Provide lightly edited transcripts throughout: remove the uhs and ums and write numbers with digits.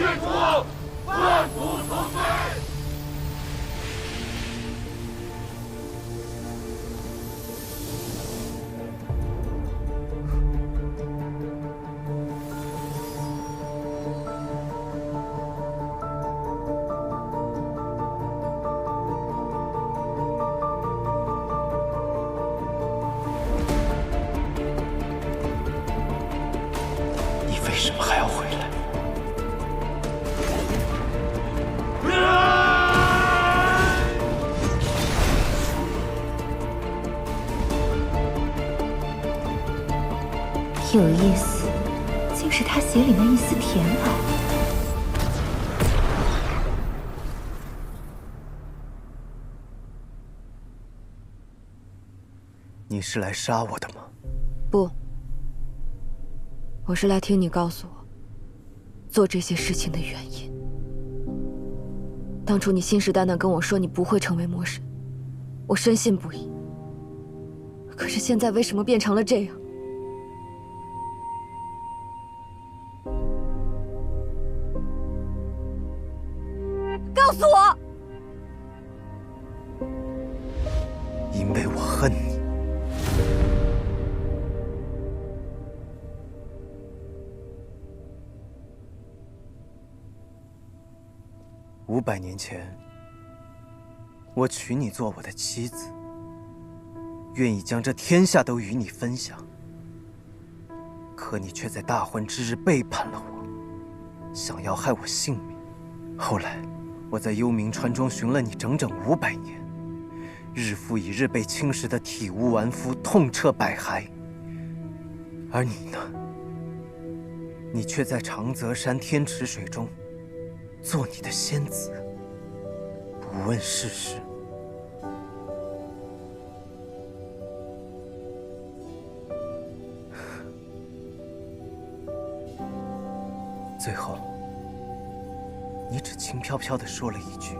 主，万古同罪。你为什么还要回来？ 有意思，竟是他血里那一丝甜爱。你是来杀我的吗？不，我是来听你告诉我做这些事情的原因。当初你信誓旦旦跟我说你不会成为魔神，我深信不疑。可是现在为什么变成了这样？ 告诉我，因为我恨你。500年前，我娶你做我的妻子，愿意将这天下都与你分享。可你却在大婚之日背叛了我，想要害我性命。后来。 我在幽冥川中寻了你整整500年，日复一日被侵蚀的体无完肤，痛彻百骸。而你呢？你却在长泽山天池水中做你的仙子，不问世事。最后。 你只轻飘飘地说了一句：“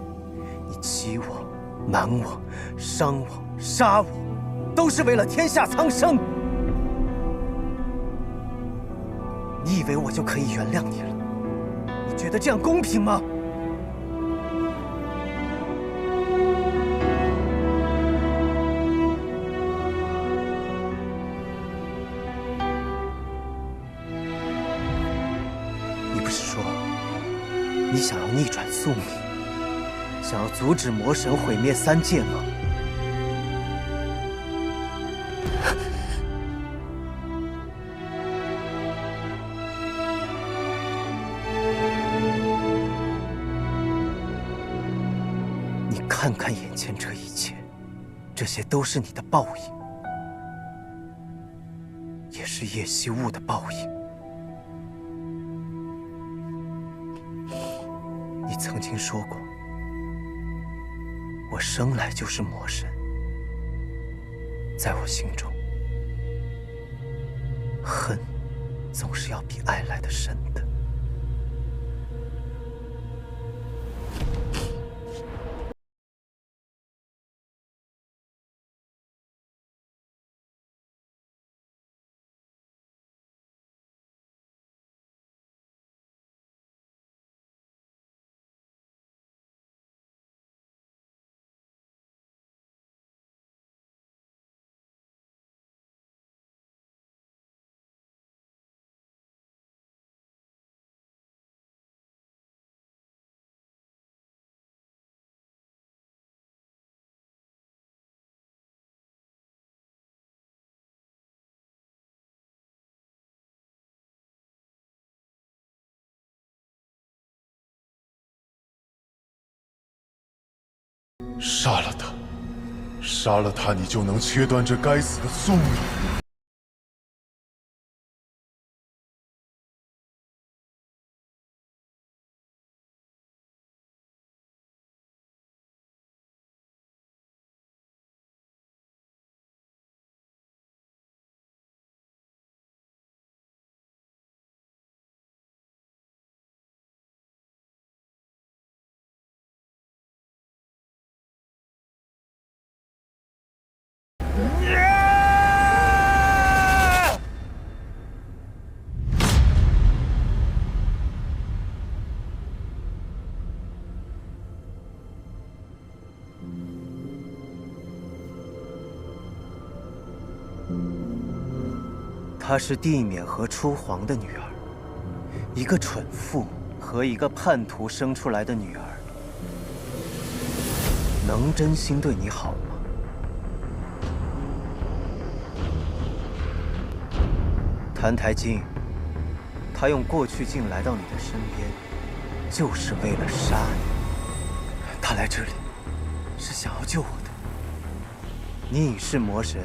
你欺我、瞒我、伤我、杀我，都是为了天下苍生。”你以为我就可以原谅你了？你觉得这样公平吗？你不是说？ 你想要逆转宿命，想要阻止魔神毁灭3界吗？你看看眼前这一切，这些都是你的报应，也是叶希雾的报应。 你曾经说过，我生来就是魔神，在我心中，恨总是要比爱来的深的。杀了他，杀了他，你就能切断这该死的宿命。她是地冕和初皇的女儿，一个蠢妇和一个叛徒生出来的女儿，能真心对你好吗？澹台烬，他用过去镜来到你的身边，就是为了杀你。他来这里是想要救我的。你已是魔神，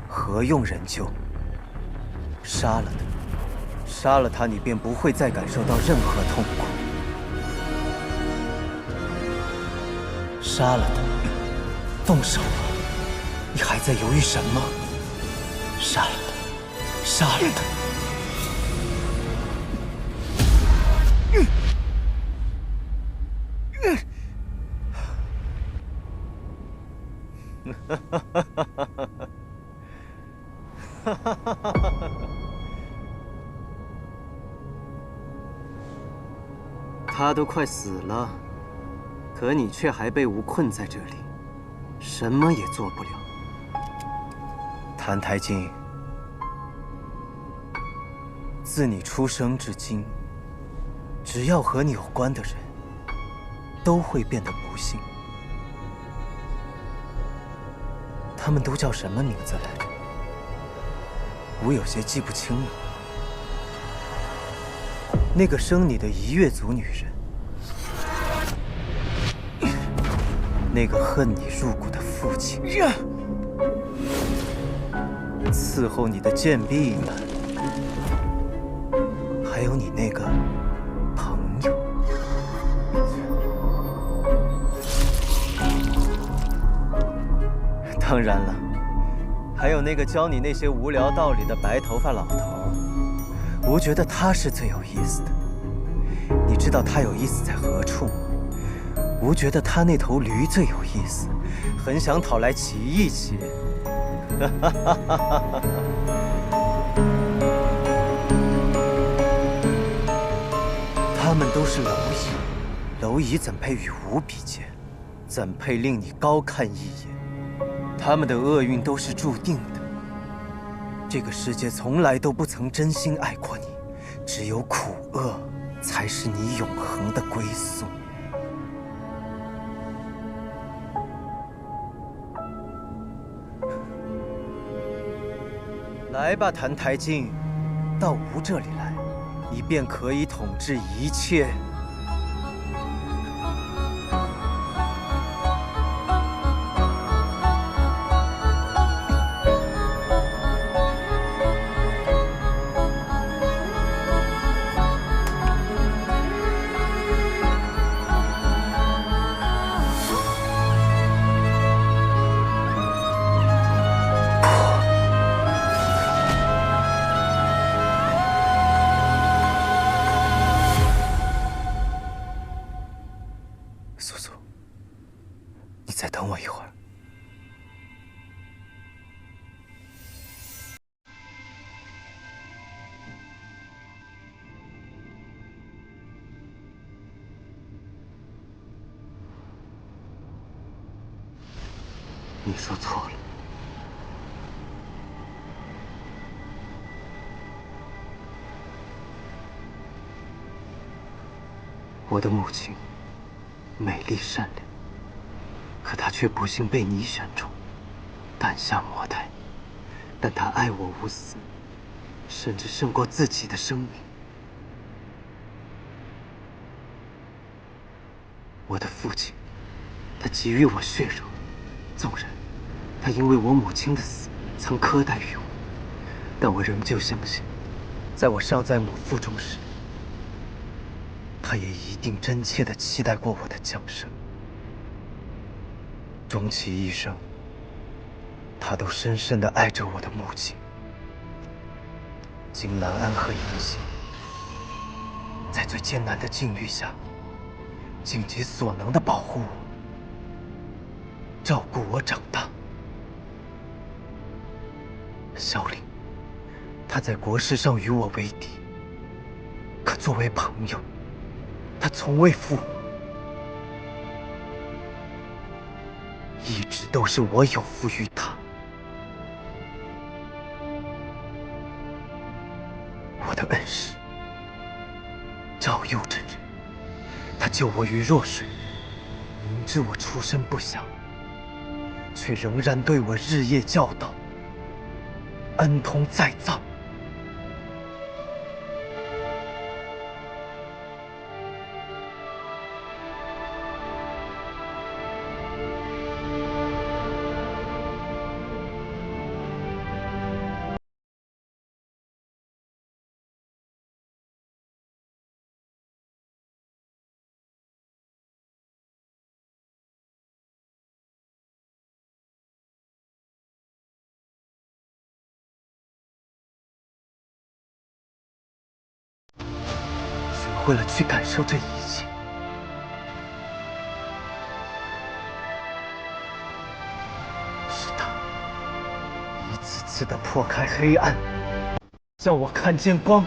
何用人救？杀了他，杀了他，你便不会再感受到任何痛苦。杀了他，动手吧！你还在犹豫什么？杀了他，杀了他！他都快死了，可你却还被吾困在这里，什么也做不了。澹台烬，自你出生至今，只要和你有关的人，都会变得不幸。他们都叫什么名字来着？吾有些记不清了。那个生你的夷越族女人，那个恨你入骨的父亲，伺候你的贱婢们，还有你那个朋友。当然了，还有那个教你那些无聊道理的白头发老头。吾觉得他是最有意思的。你知道他有意思在何处吗？吾觉得他那头驴最有意思，很想讨来骑一骑。他们都是蝼蚁，蝼蚁怎配与吾比肩？怎配令你高看一眼？他们的厄运都是注定的。这个世界从来都不曾真心爱过你，只有苦厄才是你永恒的归宿。来吧，澹台烬，到吾这里来，你便可以统治一切。苏苏，你再等我一会儿。你说错了。我的母亲美丽善良，可她却不幸被你选中，诞下魔胎。但她爱我无私，甚至胜过自己的生命。我的父亲，他给予我血肉，纵然他因为我母亲的死曾苛待于我，但我仍旧相信，在我尚在母腹中时，他也一定真切地期待过我的降生。终其一生，他都深深地爱着我的母亲。金兰安和银杏，在最艰难的境遇下，尽己所能地保护我，照顾我长大。萧凌，他在国事上与我为敌，可作为朋友，他从未负我，一直都是我有负于他。我的恩师赵佑真人，他救我于弱水，明知我出身不详，却仍然对我日夜教导，恩通在藏。为了去感受这一切，是他一次次的破开黑暗，叫我看见光。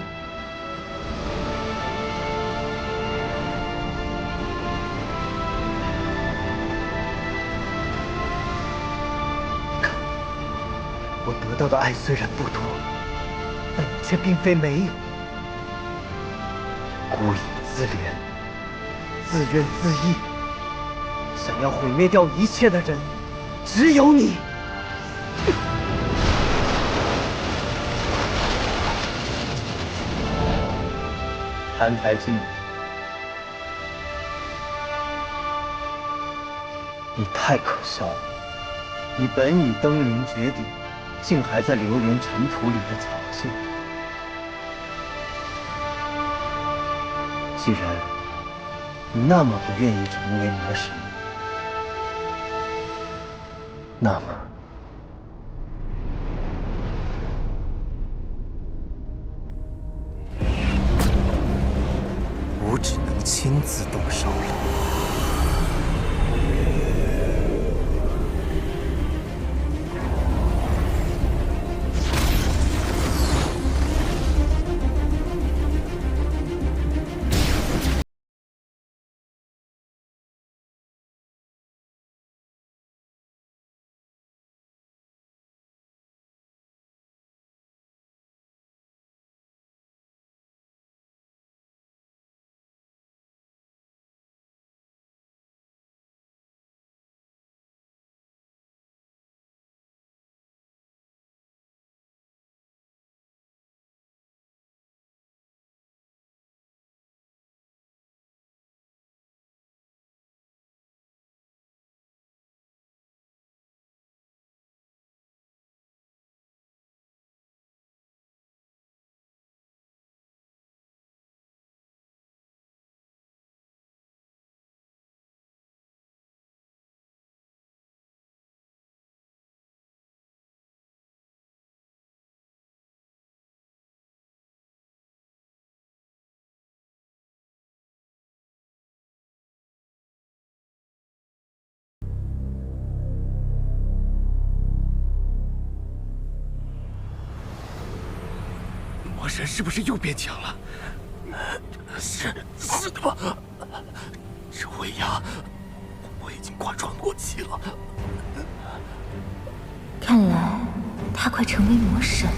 看，我得到的爱虽然不多，但却并非没有。孤影自怜，自怨自艾，想要毁灭掉一切的人，只有你。澹台烬，你太可笑了！你本已登临绝顶，竟还在流连尘土里的侥幸。既然你那么不愿意成为魔神，那么我只能亲自动手了。魔神是不是又变强了？是的吧？这威压，我已经挂撞诺气了。看来他快成为魔神了。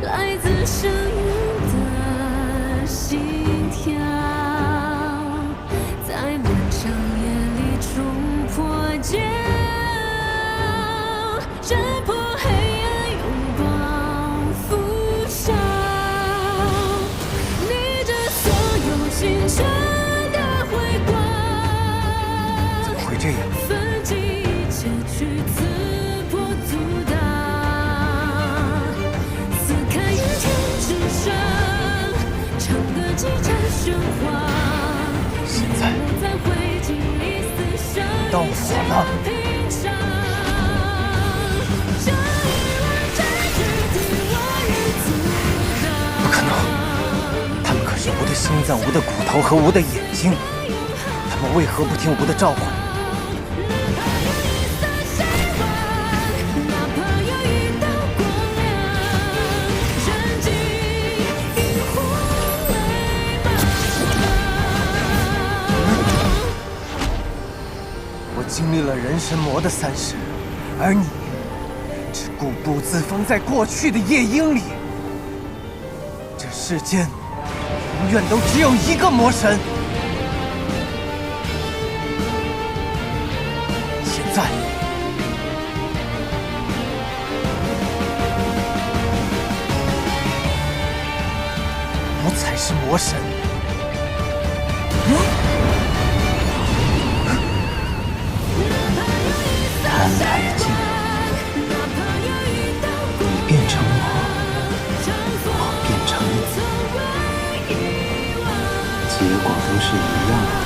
来自声音的心跳，在漫长夜里冲破煎熬，挣破黑暗，拥抱腐朽，逆着所有星辰的辉光，怎么会这样？奋起一切去刺破阻挡。现在到我了。不可能，他们可是吾的心脏、吾的骨头和吾的眼睛，他么为何不听吾的召唤？哪怕有一道光亮，燃尽萤火泪芒。我经历了人神魔的3世，而你只固步自封在过去的夜莺里。这世间永远都只有一个魔神。现在，我才是魔神。贪来尽，你变成我变成你，结果都是一样的。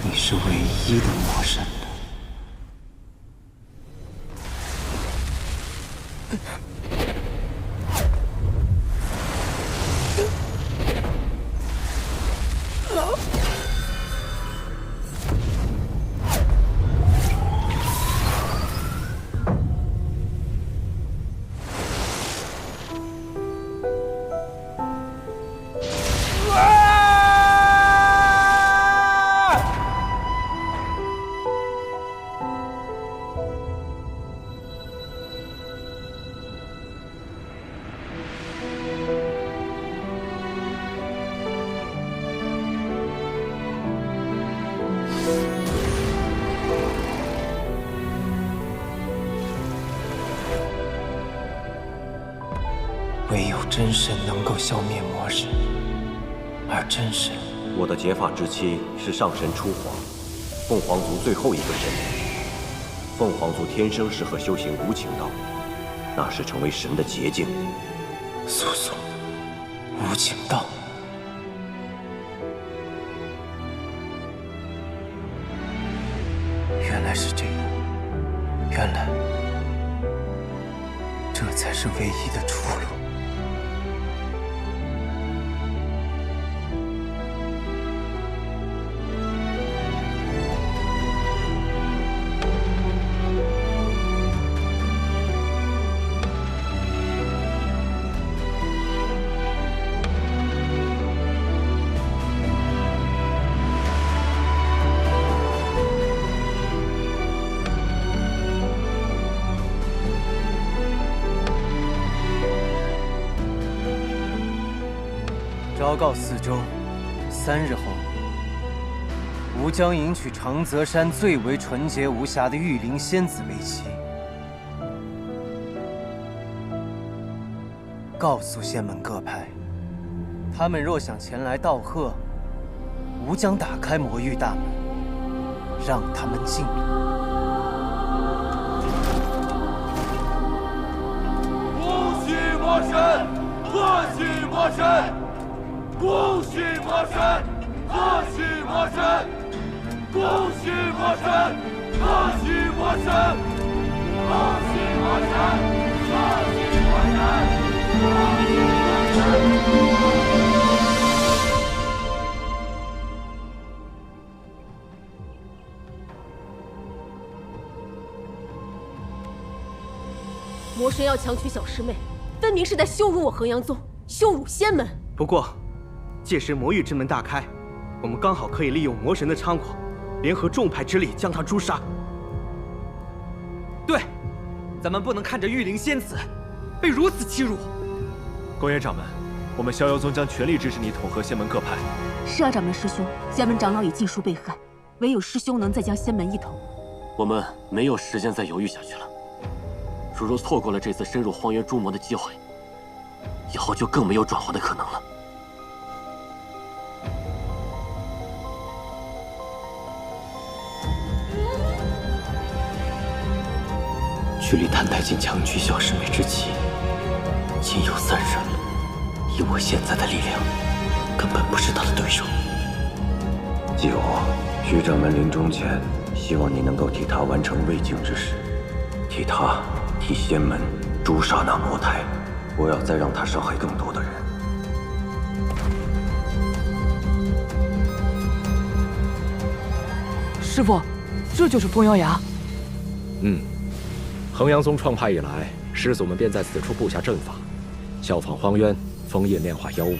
你是唯一的魔神。唯有真神能够消灭魔神，而真神，我的结发之妻是上神初皇，凤凰族最后一个神。凤凰族天生适合修行无情道，那是成为神的捷径。素素，无情道。原来是这样，原来这才是唯一的出路。昭告四周，3日后，吾将迎娶长泽山最为纯洁无瑕的玉灵仙子为妻。告诉仙门各派，他们若想前来道贺，吾将打开魔域大门，让他们进来。恭喜魔神，贺喜魔神！恭喜魔神，贺喜魔神！恭喜魔神，贺喜魔神！恭喜魔神，贺喜魔神！恭喜魔神！魔神要强娶小师妹，分明是在羞辱我衡阳宗，羞辱仙门。不过，届时魔域之门大开，我们刚好可以利用魔神的猖狂，联合众派之力将他诛杀。对，咱们不能看着玉灵仙子被如此欺辱。公园掌门，我们逍遥宗将全力支持你统合仙门各派。是啊，掌门师兄，仙门长老已尽数被害，唯有师兄能再将仙门一统。我们没有时间再犹豫下去了。如若错过了这次深入荒原诛魔的机会，以后就更没有转圜的可能了。距离谭太进强娶小师妹之妻，仅有3日了。以我现在的力量，根本不是他的对手。继我，徐掌门临终前，希望你能够替他完成未竟之事，替仙门诛杀那魔胎，不要再让他伤害更多的人。师傅，这就是风妖崖。衡阳宗创派以来，师祖们便在此处布下阵法，效仿荒渊，封印炼化妖物。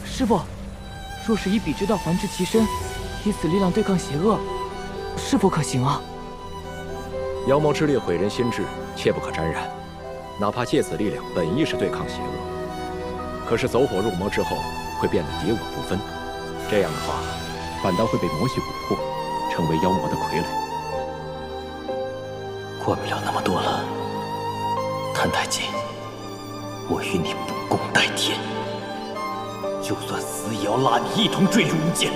师傅，若是以彼之道还治其身，以此力量对抗邪恶，是否可行啊？妖魔之力毁人心智，切不可沾染。哪怕借此力量本意是对抗邪恶，可是走火入魔之后，会变得敌我不分。这样的话，反倒会被魔系蛊惑，成为妖魔的傀儡。管不了那么多了，谭太监，我与你不共戴天。就算死也要拉你一同坠入无间。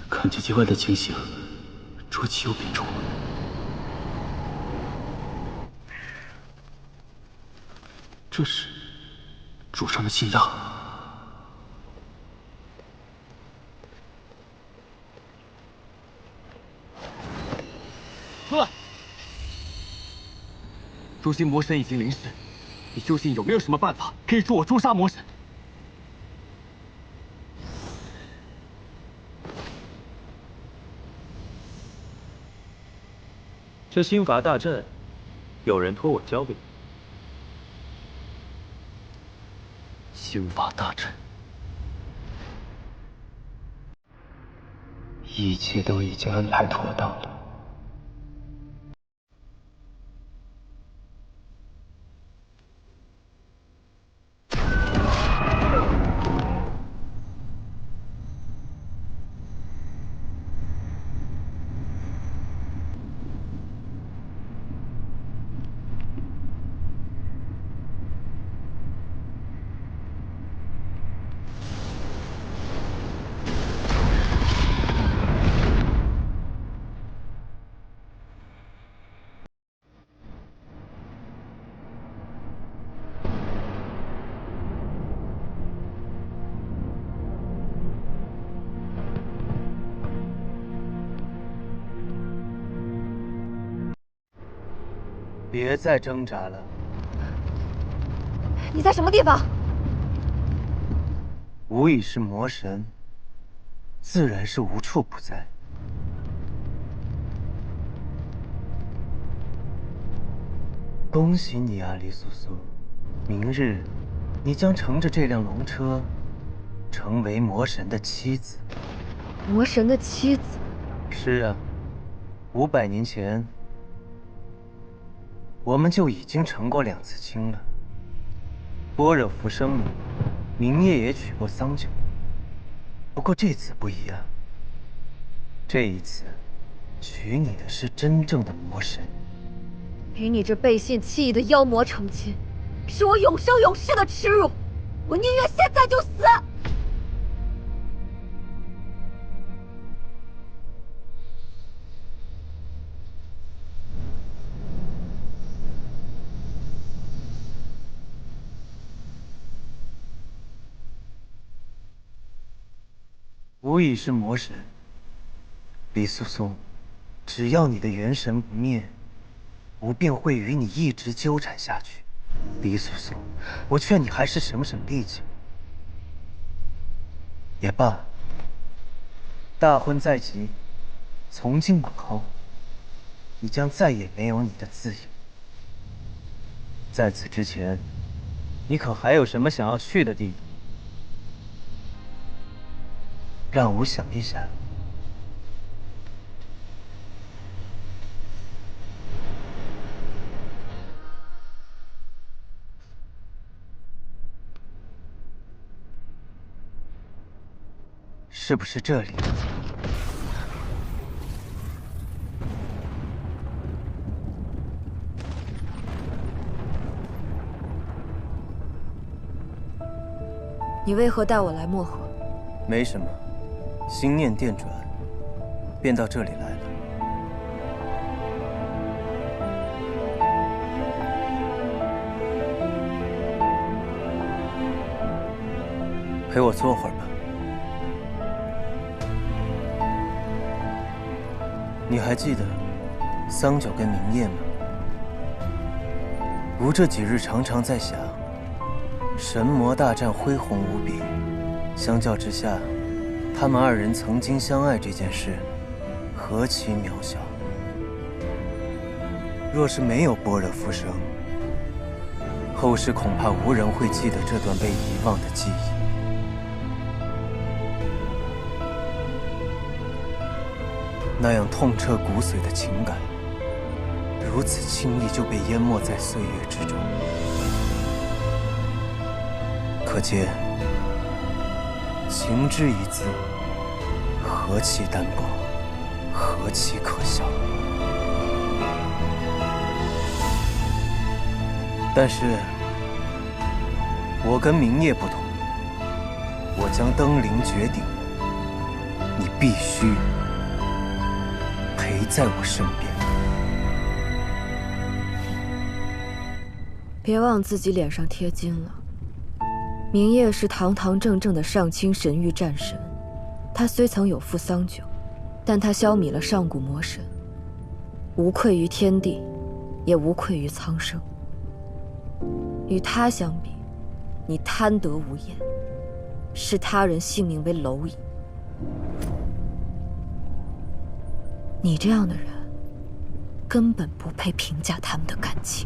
看见界外的情形，卓奇有病重。这是主上的信药。出来！如今魔神已经临世，你究竟有没有什么办法可以助我诛杀魔神？这心法大阵，有人托我教给你。心法大阵，一切都已经安排妥当了。别再挣扎了。你在什么地方？吾已是魔神，自然是无处不在。恭喜你啊，李素素！明日，你将乘着这辆龙车，成为魔神的妻子。魔神的妻子？是啊，500年前，我们就已经成过2次亲了。般若浮生，明夜也娶过桑九。不过这次不一样，这一次，娶你的是真正的魔神。与你这背信弃义的妖魔成亲，是我永生永世的耻辱！我宁愿现在就死！吾已是魔神，李素素，只要你的元神不灭，吾便会与你一直纠缠下去。李素素，我劝你还是省省力气。也罢，大婚在即，从今往后，你将再也没有你的自由。在此之前，你可还有什么想要去的地方？让吾想一想。是不是这里？你为何带我来漠河？没什么，心念电转，便到这里来了。陪我坐会儿吧。你还记得桑九跟明夜吗？吾这几日常常在想，神魔大战恢宏无比，相较之下，他们2人曾经相爱这件事，何其渺小。若是没有般若浮生，后世恐怕无人会记得这段被遗忘的记忆。那样痛彻骨髓的情感，如此轻易就被淹没在岁月之中。可见，情之一字，何其单薄，何其可笑。但是，我跟明夜不同，我将登临绝顶，你必须陪在我身边。别忘自己脸上贴金了。明夜是堂堂正正的上清神域战神，他虽曾有负桑九，但他消弭了上古魔神，无愧于天地，也无愧于苍生。与他相比，你贪得无厌，视他人性命为蝼蚁。你这样的人，根本不配评价他们的感情。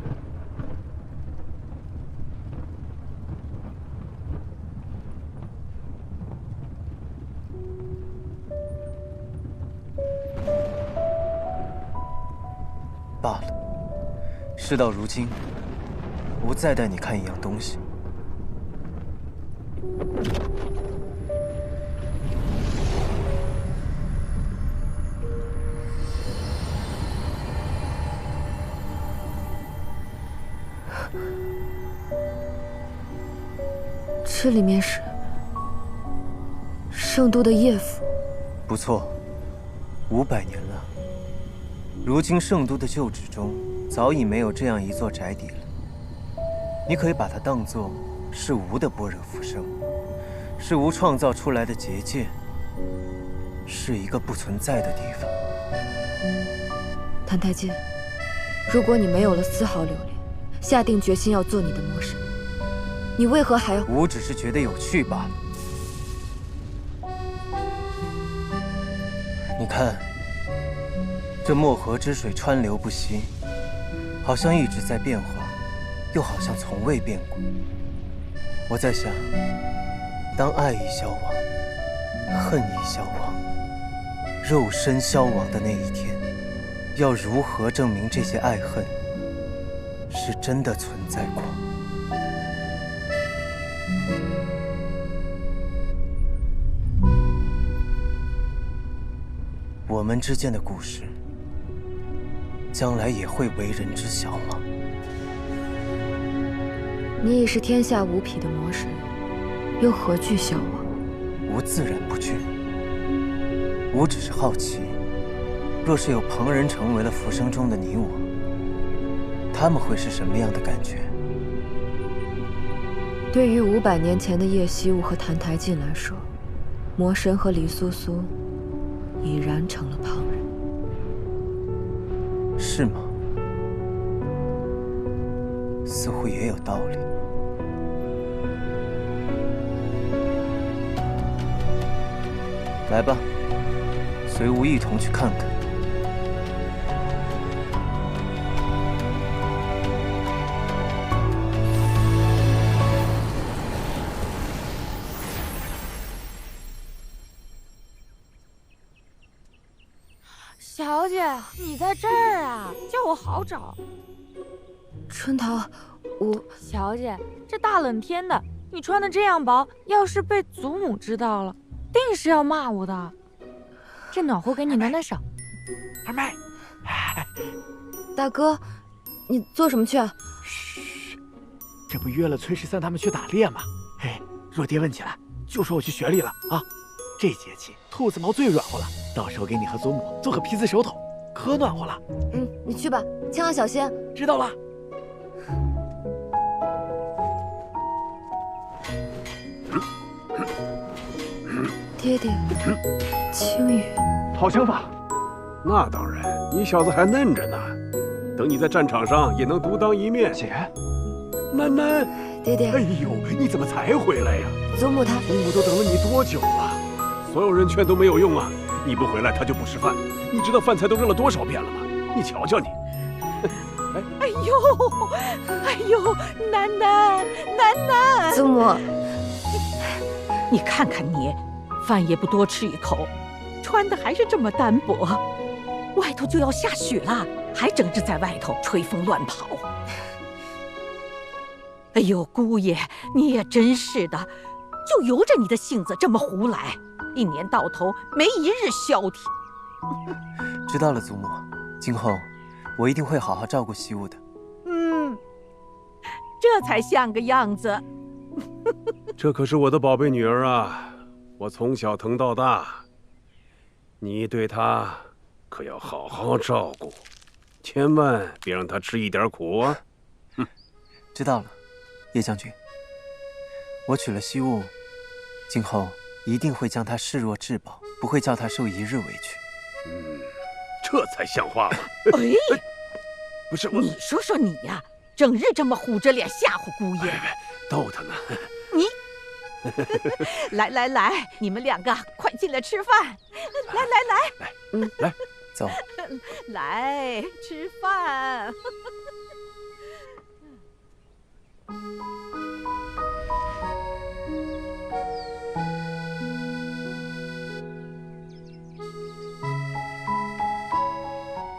罢了，事到如今，吾再带你看一样东西。这里面是圣都的夜府。不错，500年了。如今圣都的旧址中早已没有这样一座宅邸了。你可以把它当作是吾的般若浮生，是吾创造出来的结界，是一个不存在的地方。澹台烬，如果你没有了丝毫留恋，下定决心要做你的魔神，你为何还要？吾只是觉得有趣罢了。你看，这漠河之水川流不息，好像一直在变化，又好像从未变过。我在想，当爱已消亡，恨已消亡，肉身消亡的那一天，要如何证明这些爱恨是真的存在过？我们之间的故事，将来也会为人知晓吗？你已是天下无匹的魔神，又何惧消亡？吾自然不惧。吾只是好奇，若是有旁人成为了浮生中的你我，他们会是什么样的感觉？对于500年前的叶惜雾和澹台烬来说，魔神和李苏苏已然成了旁人。是吗？似乎也有道理。来吧，随吾一同去看看。小姐，你在这儿啊？叫我好找。春桃，小姐，这大冷天的，你穿的这样薄，要是被祖母知道了，定是要骂我的。这暖和给你暖暖手。二妹，大哥，你做什么去啊？嘘，这不约了崔13他们去打猎吗？嘿，若爹问起来，就说我去雪里了啊。这节气兔子毛最软和了，到时候给你和祖母做个皮子手头，可暖和了。你去吧，千万小心。知道了。爹爹，青羽，好想法。那当然，你小子还嫩着呢，等你在战场上也能独当一面。姐，楠楠，爹爹，哎呦，你怎么才回来呀？祖母她，祖母都等了你多久了？所有人劝都没有用啊！你不回来，他就不吃饭。你知道饭菜都扔了多少遍了吗？你瞧瞧你。哎呦，楠楠，祖母，你看看你，饭也不多吃一口，穿的还是这么单薄。外头就要下雪了，还整日在外头吹风乱跑。哎呦，姑爷，你也真是的，就由着你的性子这么胡来，一年到头没一日消停。知道了，祖母，今后我一定会好好照顾惜雾的。这才像个样子。这可是我的宝贝女儿啊，我从小疼到大，你对她可要好好照顾，千万别让她吃一点苦啊。知道了，叶将军。我娶了惜雾，今后一定会将她视若至宝，不会叫她受一日委屈。这才像话吧？不是我，你说说你呀，整日这么虎着脸吓唬姑爷，逗他呢。你来，你们两个快进来吃饭。来，来，走。来吃饭。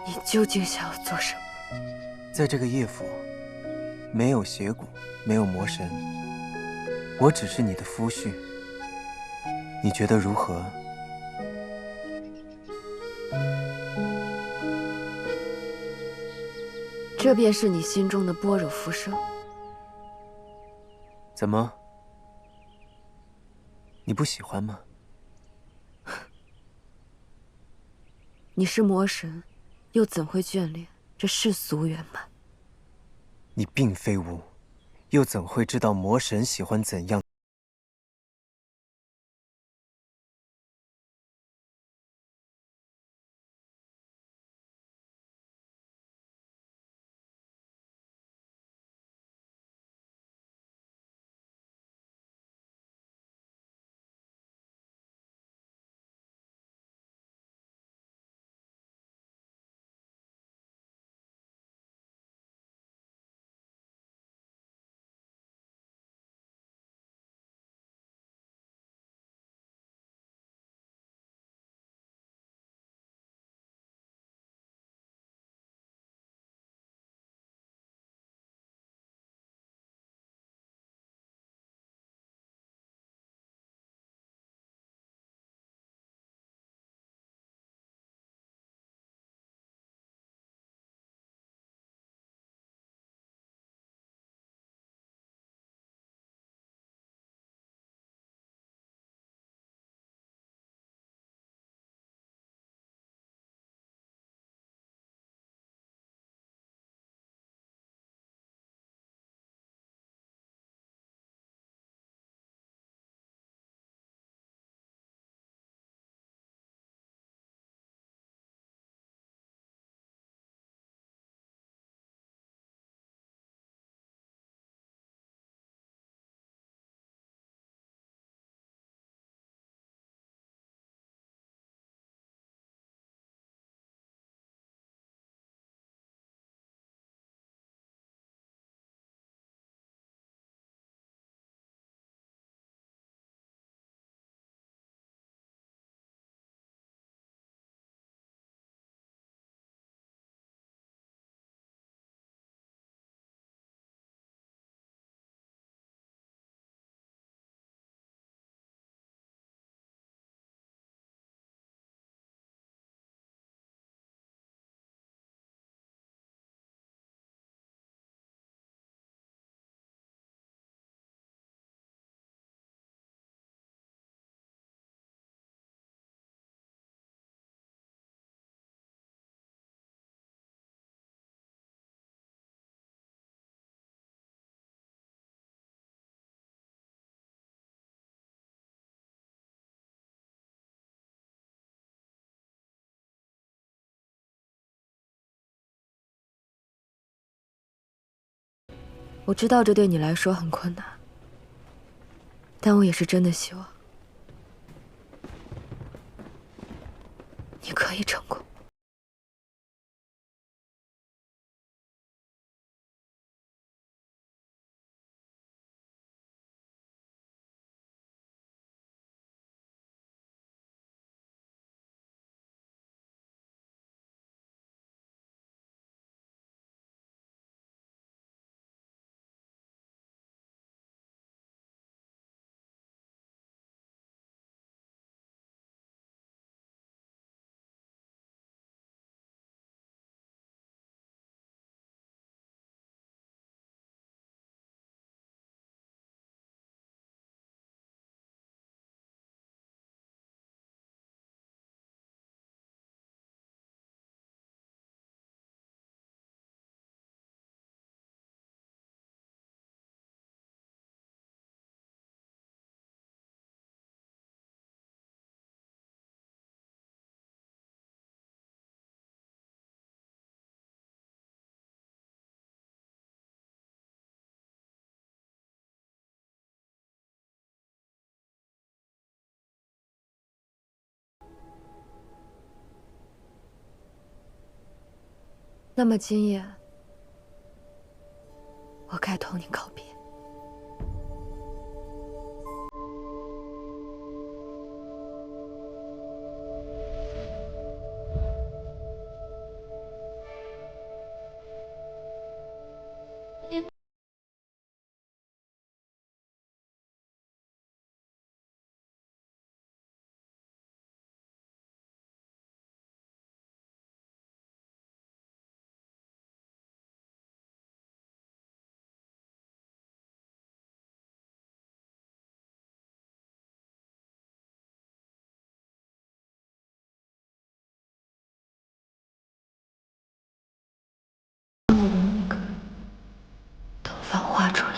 你究竟想要做什么？在这个夜府，没有邪骨，没有魔神，我只是你的夫婿。你觉得如何？这便是你心中的般若浮生。怎么？你不喜欢吗？你是魔神，又怎会眷恋这世俗圆满？你并非巫，又怎会知道魔神喜欢怎样？我知道这对你来说很困难，但我也是真的希望你可以成功。那么今夜，我该同你告别。繁花烛夜。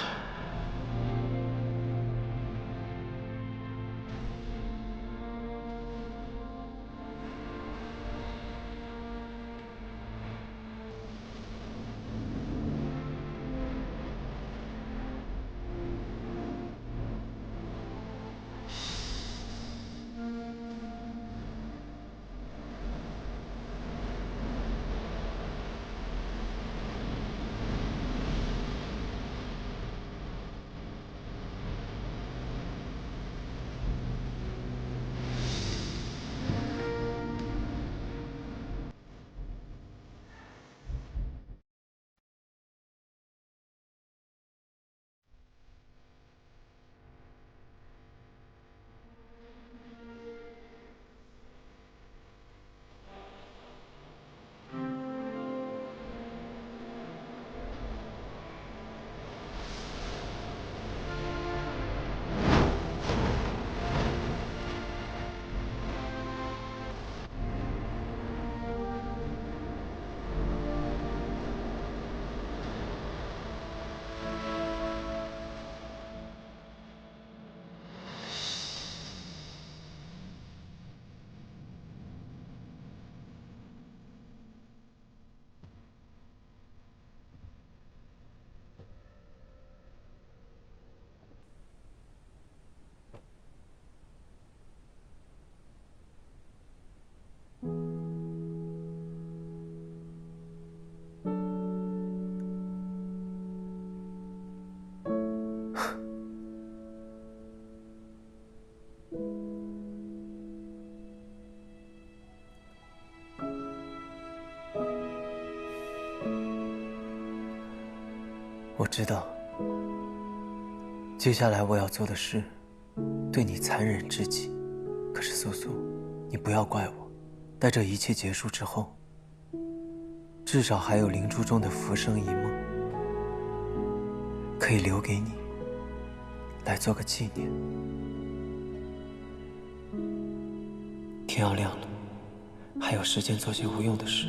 我知道，接下来我要做的事，对你残忍至极。可是素素，你不要怪我。待这一切结束之后，至少还有灵珠中的浮生一梦，可以留给你，来做个纪念。天要亮了，还有时间做些无用的事。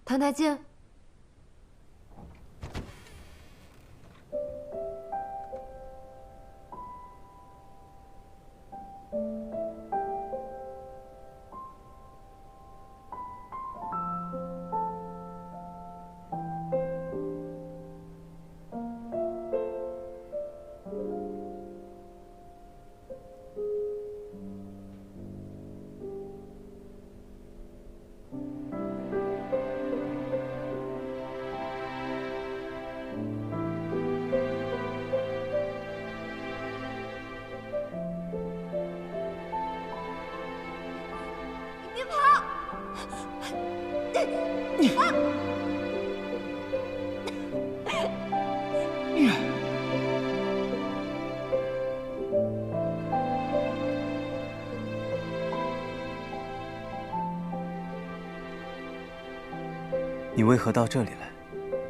谭台烬，别跑！你为何到这里来？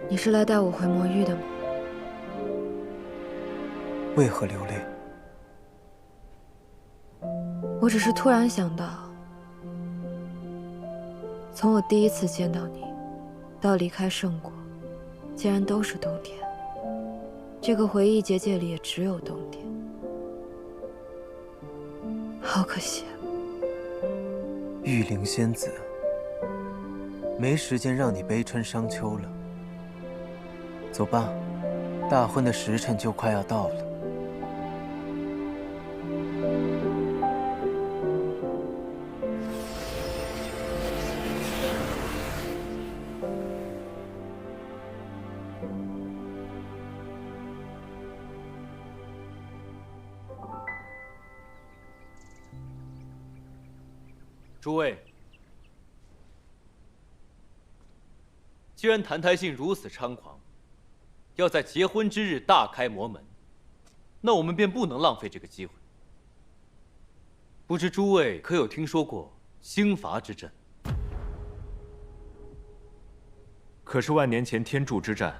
你是来带我回魔域的吗？为何流泪？我只是突然想到，从我第一次见到你，到离开圣国，竟然都是冬天。这个回忆结界里也只有冬天，好可惜啊。玉灵仙子，没时间让你悲春伤秋了。走吧，大婚的时辰就快要到了。诸位，既然谭台信如此猖狂，要在结婚之日大开魔门，那我们便不能浪费这个机会。不知诸位可有听说过兴伐之阵？可是万年前天柱之战，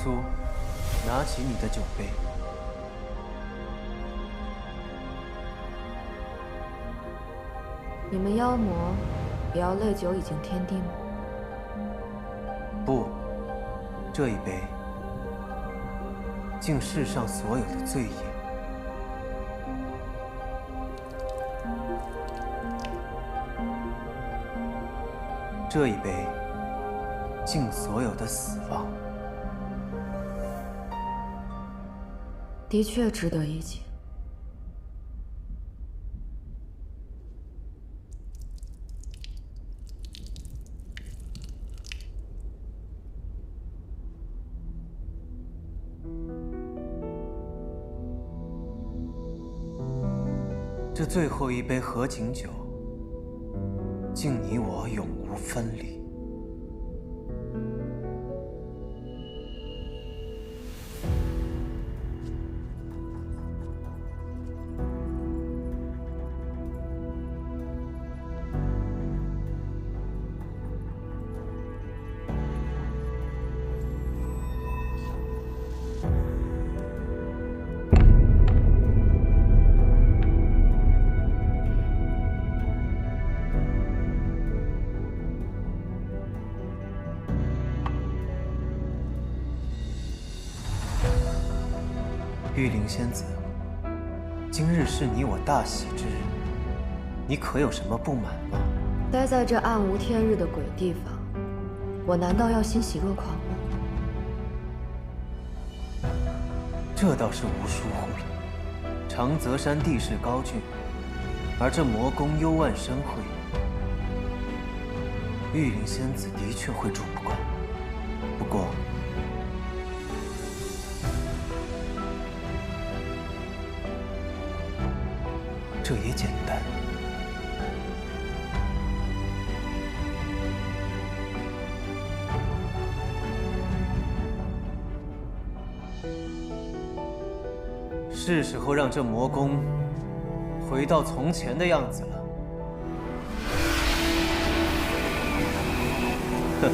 苏，拿起你的酒杯。你们妖魔也要累酒已经天地吗？不，这一杯敬世上所有的罪业。这一杯敬所有的死亡。的确值得一敬。这最后一杯合卺酒，敬你我永无分离。玉灵仙子，今日是你我大喜之日，你可有什么不满吗？待在这暗无天日的鬼地方，我难道要欣喜若狂吗？这倒是无疏忽了。长泽山地势高峻，而这魔宫幽暗深晦，玉灵仙子的确会住不惯。不过，这也简单。是时候让这魔宫回到从前的样子了。哼。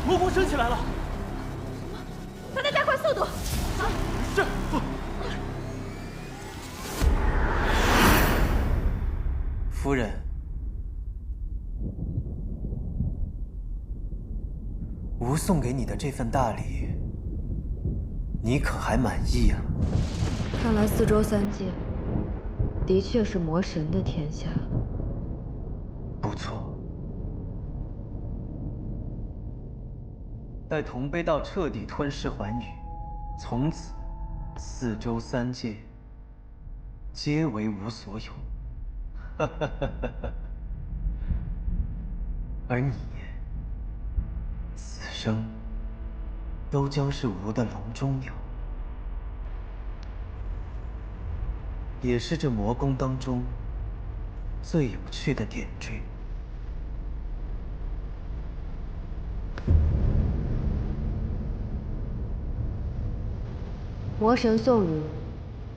魔宫升起来了！大家加快速度！是。夫人，吾送给你的这份大礼，你可还满意啊？看来四周三界的确是魔神的天下。不错。待同悲道彻底吞噬寰宇，从此四周三界皆为吾所有。而你，此生都将是吾的笼中鸟，也是这魔宫当中最有趣的点缀。魔神送汝，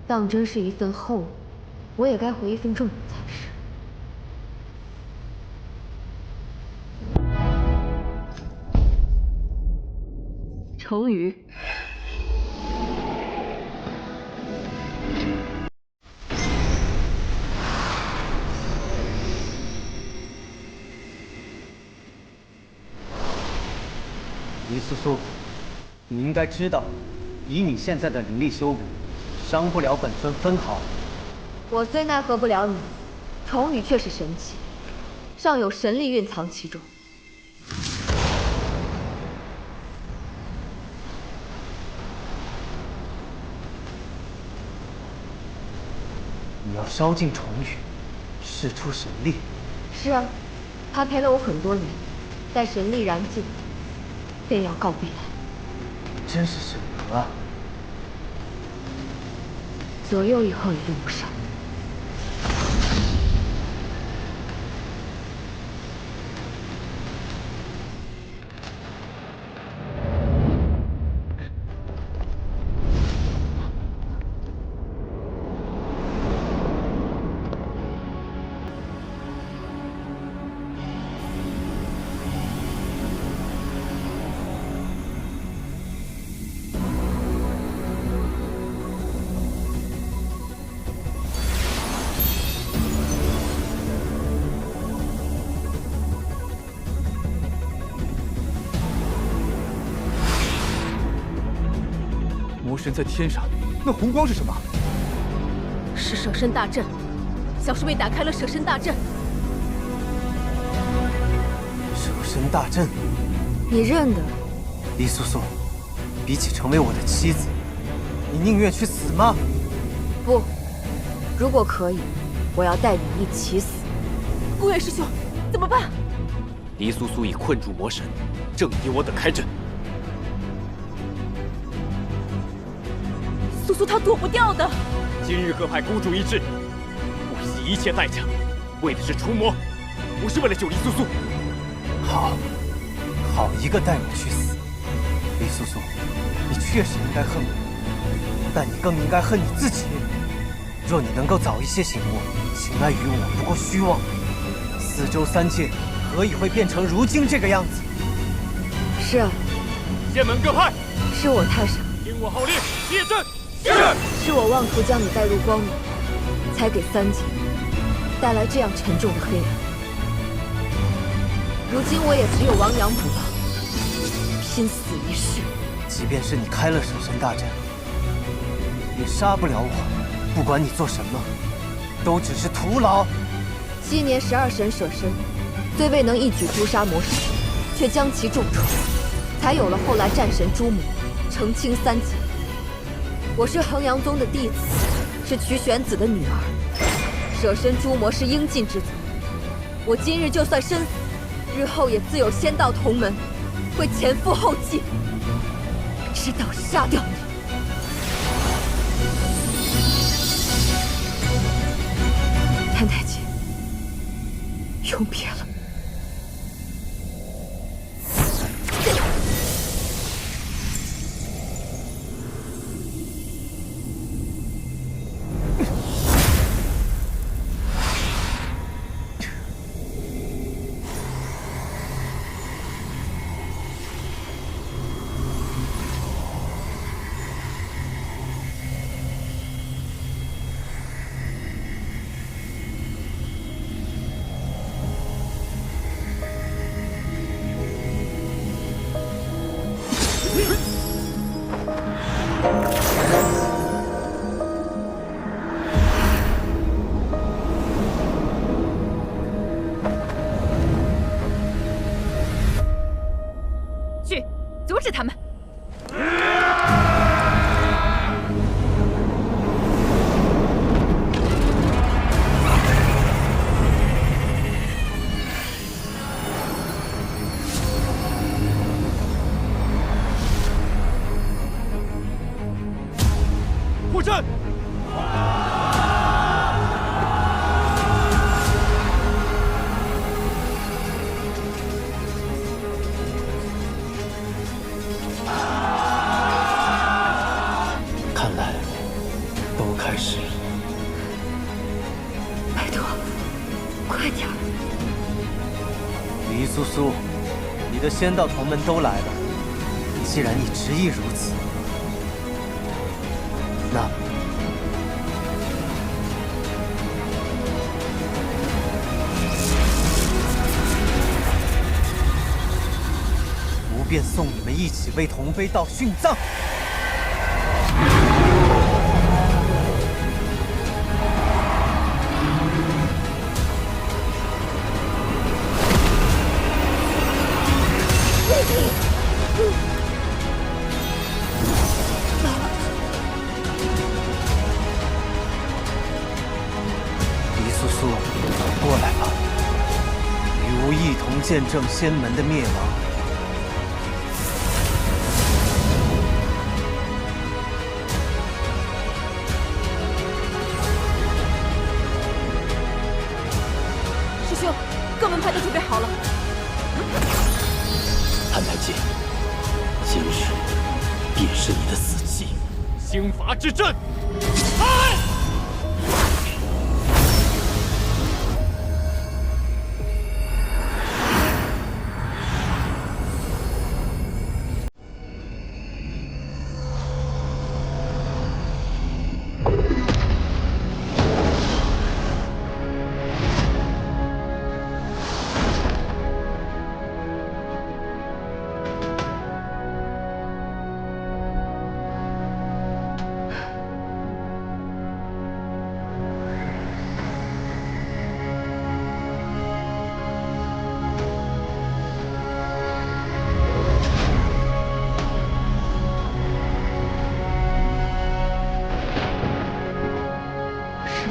当真是一份厚礼，我也该回一份重礼才是。重鱼，黎苏苏，你应该知道，以你现在的灵力修为，伤不了本尊分毫。我虽奈何不了你，重羽却是神器，尚有神力蕴藏其中。你要烧尽重羽，释出神力。是啊，他陪了我很多年，待神力燃尽，便要告别。真是舍得啊！左右以后也用不上。魔神在天上，那红光是什么？是舍身大阵，小师妹打开了舍身大阵。舍身大阵，你认得？黎苏苏，比起成为我的妻子，你宁愿去死吗？不，如果可以，我要带你一起死。顾月师兄，怎么办？黎苏苏已困住魔神，正敌我等开阵。苏苏她躲不掉的。今日各派孤注一掷，不惜一切代价，为的是除魔，不是为了救黎苏苏。好，好一个带我去死！黎苏苏，你确实应该恨我，但你更应该恨你自己。若你能够早一些醒悟，情爱于我不过虚妄，四周三界何以会变成如今这个样子？是啊，剑门各派，是我太傻，听我号令，列阵。是我妄图将你带入光明，才给三界带来这样沉重的黑暗。如今我也只有亡羊补牢，拼死一试。即便是你开了舍身大阵，也杀不了我。不管你做什么，都只是徒劳。7年12神舍身，虽未能一举诛杀魔神，却将其重创，才有了后来战神诛魔，澄清三界。我是衡阳宗的弟子，是曲玄子的女儿，舍身诛魔是应尽之责。我今日就算身死，日后也自有仙道同门，会前赴后继，直到杀掉你。谭太姐，永别了。去，阻止他们！李苏苏，你的仙道同门都来了。既然你执意如此，那么吾便送你们一起为同妃道殉葬。李苏苏，过来吧，与吾一同见证仙门的灭亡。师兄，各门派都准备好了。谭太监，今日便是你的死期。兴伐之阵，师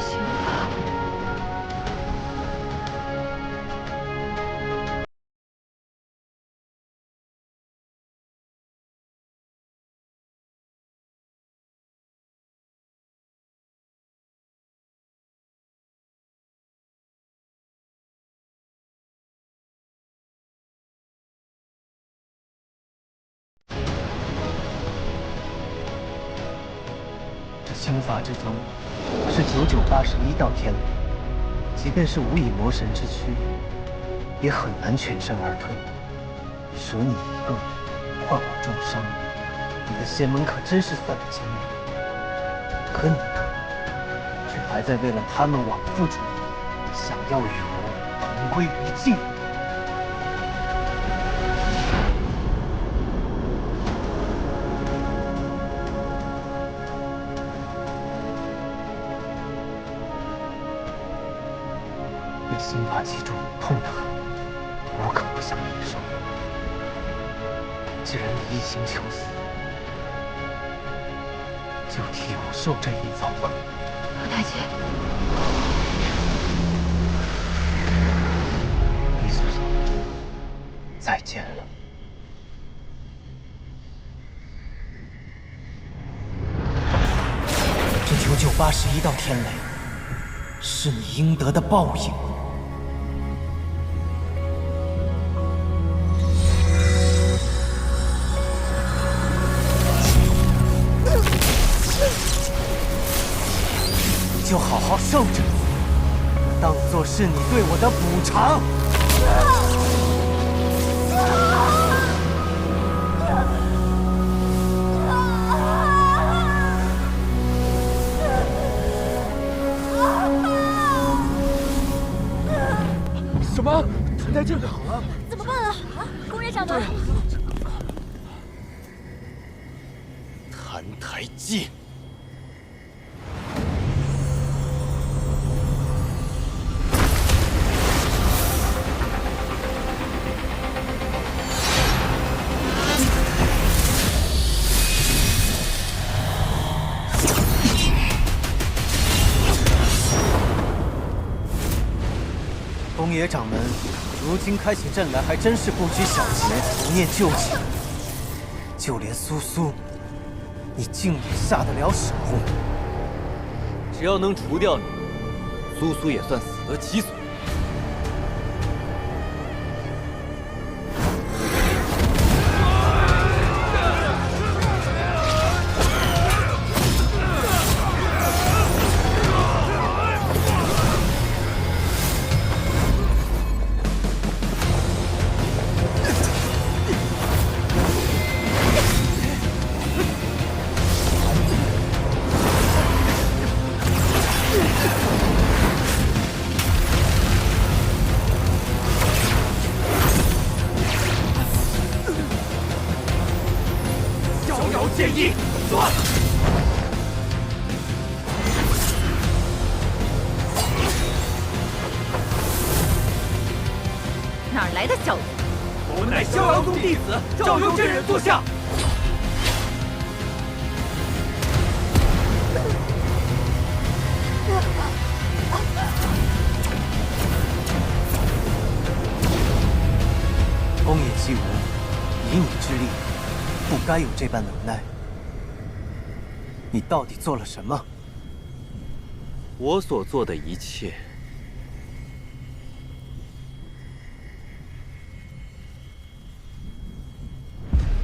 兄。这兴法之中是9981道天雷，即便是吾以魔神之躯，也很难全身而退。舍你一个，换我重伤，你的仙门可真是散了精力。可你却还在为了他们枉付出，想要与我同归于尽。被心法击中，痛得很，我可不想忍受。既然你一心求死，就替我受这一遭吧。太监，李苏苏，再见了。这9981道天雷，是你应得的报应。就好好受着，当做是你对我的补偿。什么？谭太监好了？怎么办啊？公爷掌门，谭台烬。东野掌门，如今开起阵来还真是不拘小节，不念旧情。就连苏苏，你竟也下得了手？只要能除掉你，苏苏也算死得其所。建议断。哪儿来的小子？我们乃萧阳宗弟子，赵幽真人坐下。宫野继武，以你之力，不该有这般能耐。你到底做了什么？我所做的一切，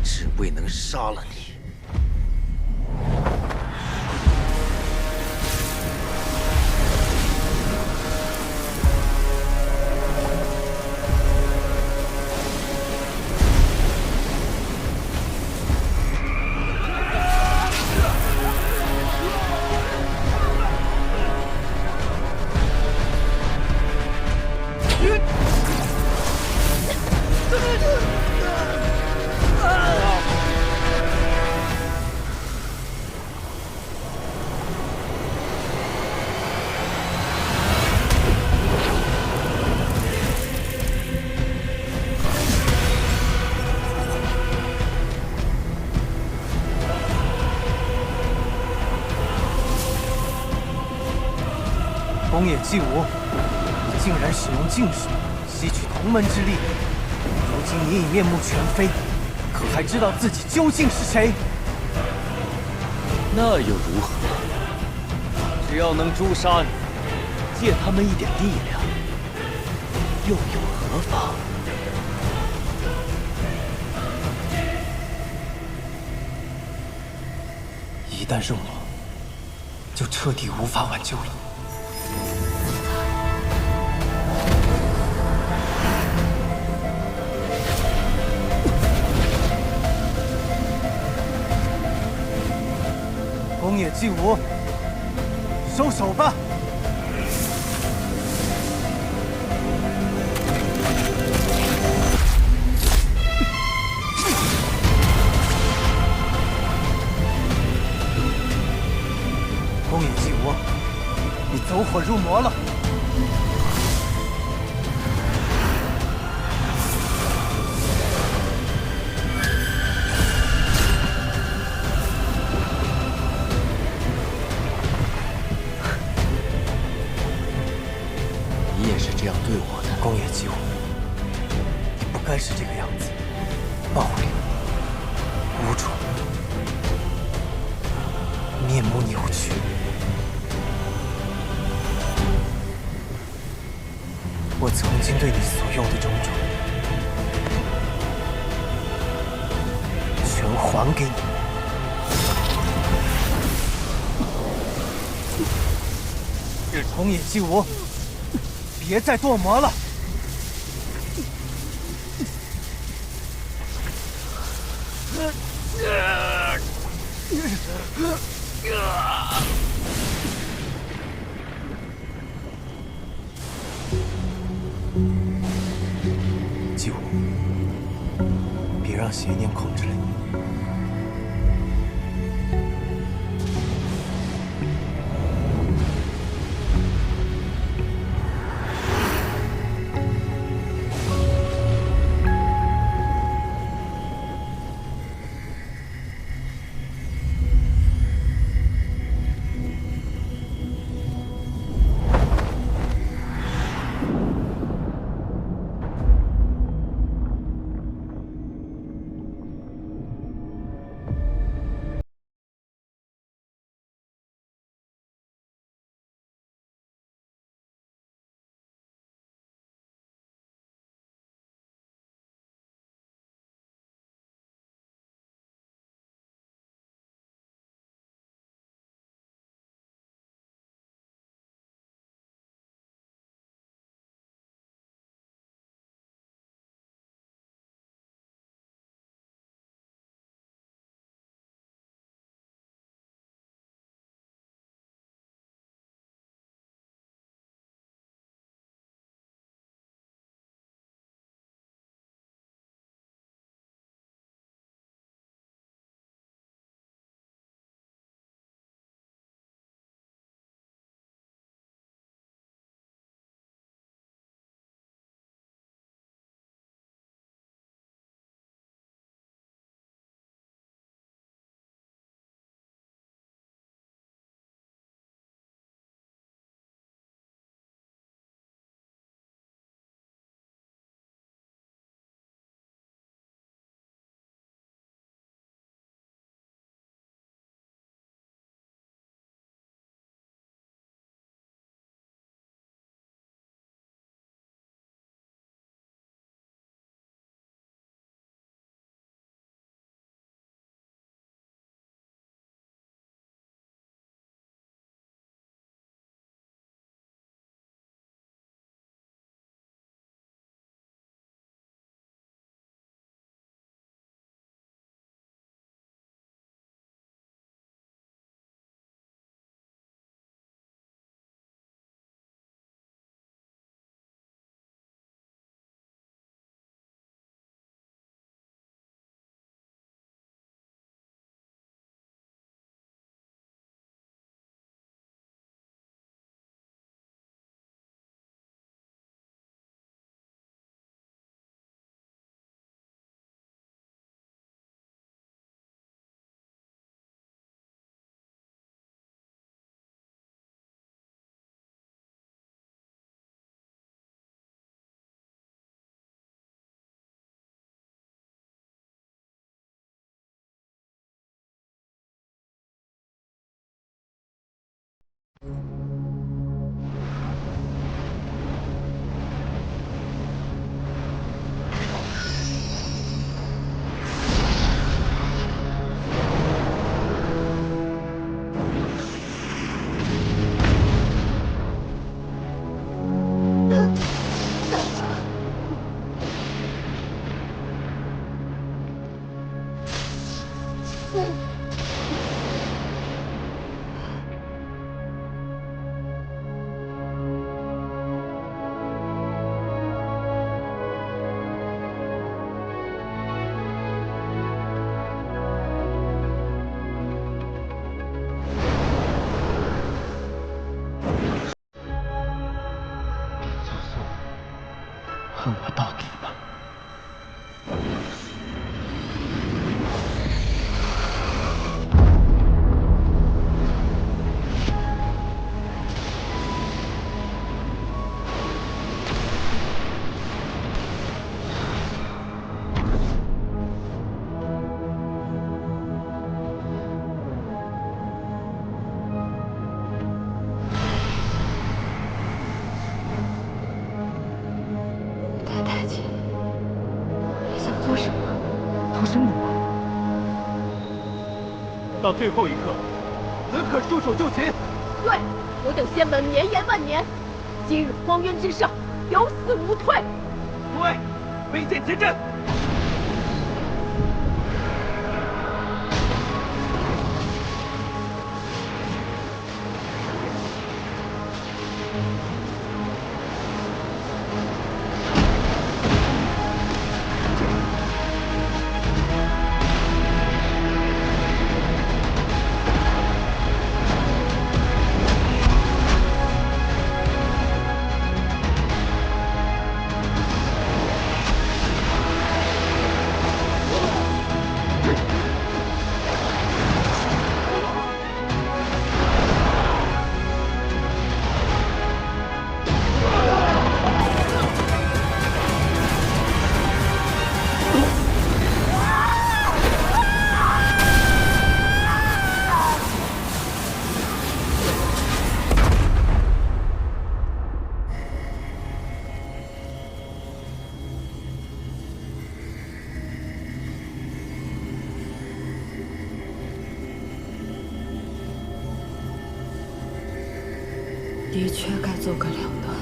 只为能杀了你。宫野继武，你竟然使用净水吸取同门之力，如今你已面目全非，可还知道自己究竟是谁？那又如何？只要能诛杀你，借他们一点力量，又有何妨？一旦入魔，就彻底无法挽救了。宫野继武，收手吧！宫野继武，你走火入魔了！你也是这样对我的，宫野继武，你不该是这个样子，暴力、无助、面目扭曲。我曾经对你所用的种种，全还给你。宫野继武，别再堕魔了！继武，别让邪念控制了你。做什么？逃生母？到最后一刻，只可束手就擒。对，我等仙门绵延万年，今日荒渊之上，有死无退。对，危险前阵。的确该做个了断。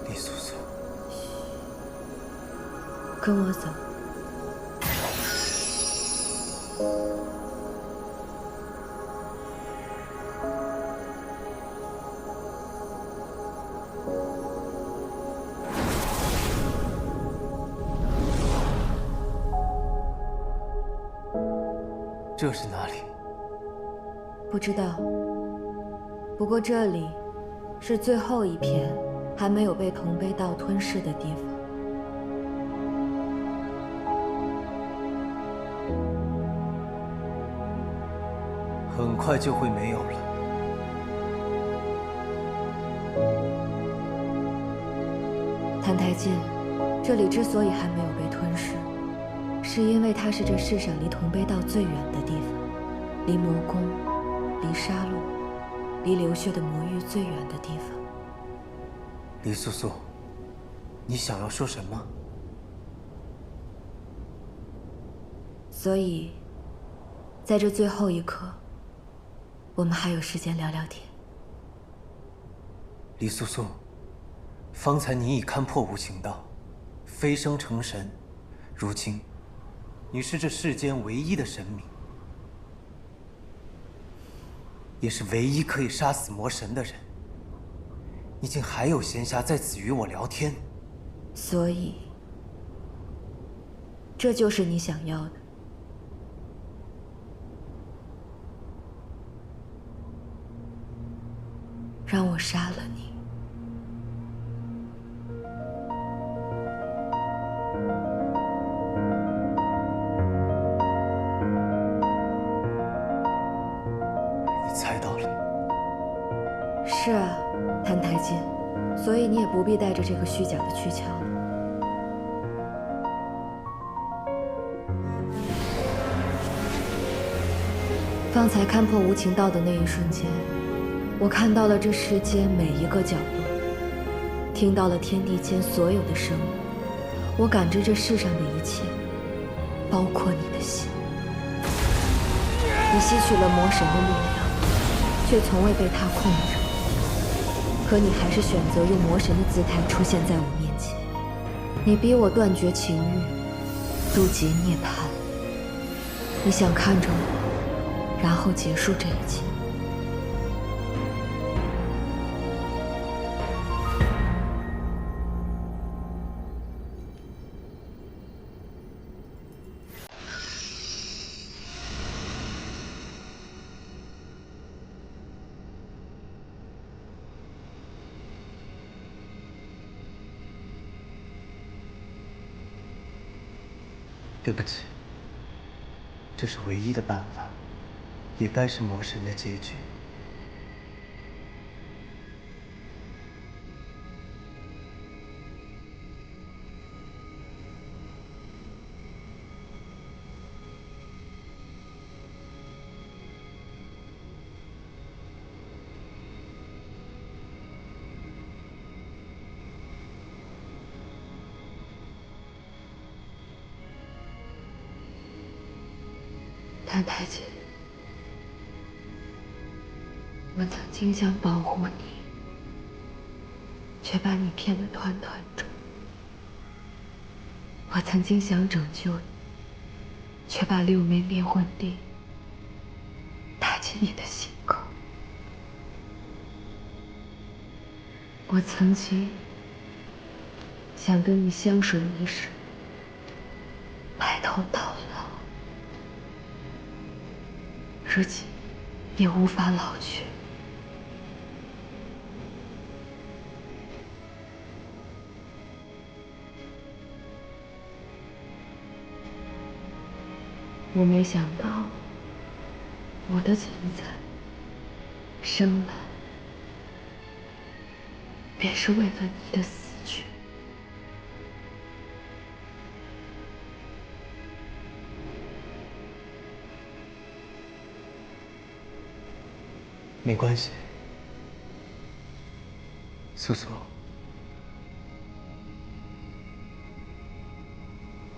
李素素，跟我走。这是哪里？不知道。不过这里是最后一片还没有被铜杯道吞噬的地方。很快就会没有了。澹台烬，这里之所以还没有被吞噬，是因为它是这世上离铜碑道最远的地方，离魔宫、离杀戮、离流血的魔域最远的地方。李素素，你想要说什么？所以，在这最后一刻，我们还有时间聊聊天。李素素，方才你已看破无情道，飞升成神，如今，你是这世间唯一的神明，也是唯一可以杀死魔神的人。你竟还有闲暇在此与我聊天？所以，这就是你想要的。让我杀了你。你猜到了。是啊，澹台烬，所以你也不必带着这个虚假的躯壳了。方才看破无情道的那一瞬间，我看到了这世间每一个角落，听到了天地间所有的声音，我感知这世上的一切，包括你的心。你吸取了魔神的力量，却从未被他控制。可你还是选择用魔神的姿态出现在我面前。你逼我断绝情欲，渡劫涅槃。你想看着我，然后结束这一切。对不起，这是唯一的办法，也该是魔神的结局。澹台烬，我曾经想保护你，却把你骗得团团转。我曾经想拯救你，却把六枚灭魂钉打进你的心口。我曾经想跟你相守一世，白头到老。如今也无法老去。我没想到，我的存在，生来便是为了你的死去。没关系，素素，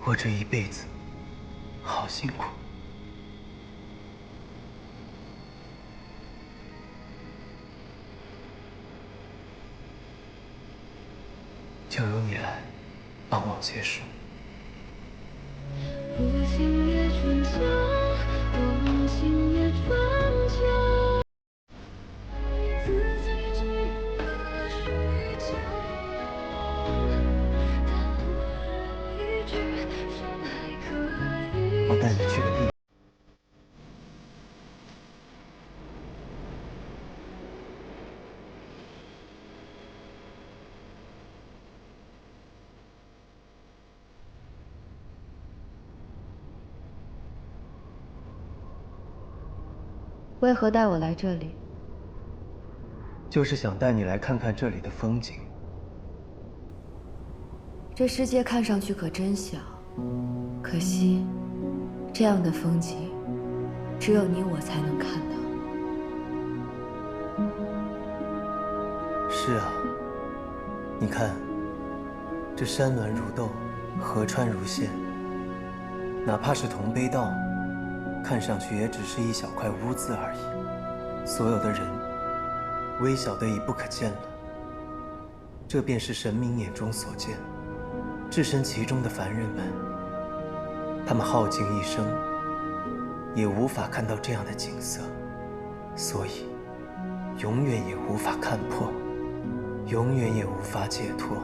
我这一辈子好辛苦，就由你来帮我结束。不信也春秋，不信也春秋。我带你去个地方。为何带我来这里？就是想带你来看看这里的风景。这世界看上去可真小，可惜，这样的风景，只有你我才能看到。是啊，你看，这山峦如豆，河川如线，哪怕是同悲道，看上去也只是一小块污渍而已。所有的人，微小的已不可见了。这便是神明眼中所见。置身其中的凡人们，他们耗尽一生，也无法看到这样的景色，所以永远也无法看破，永远也无法解脱。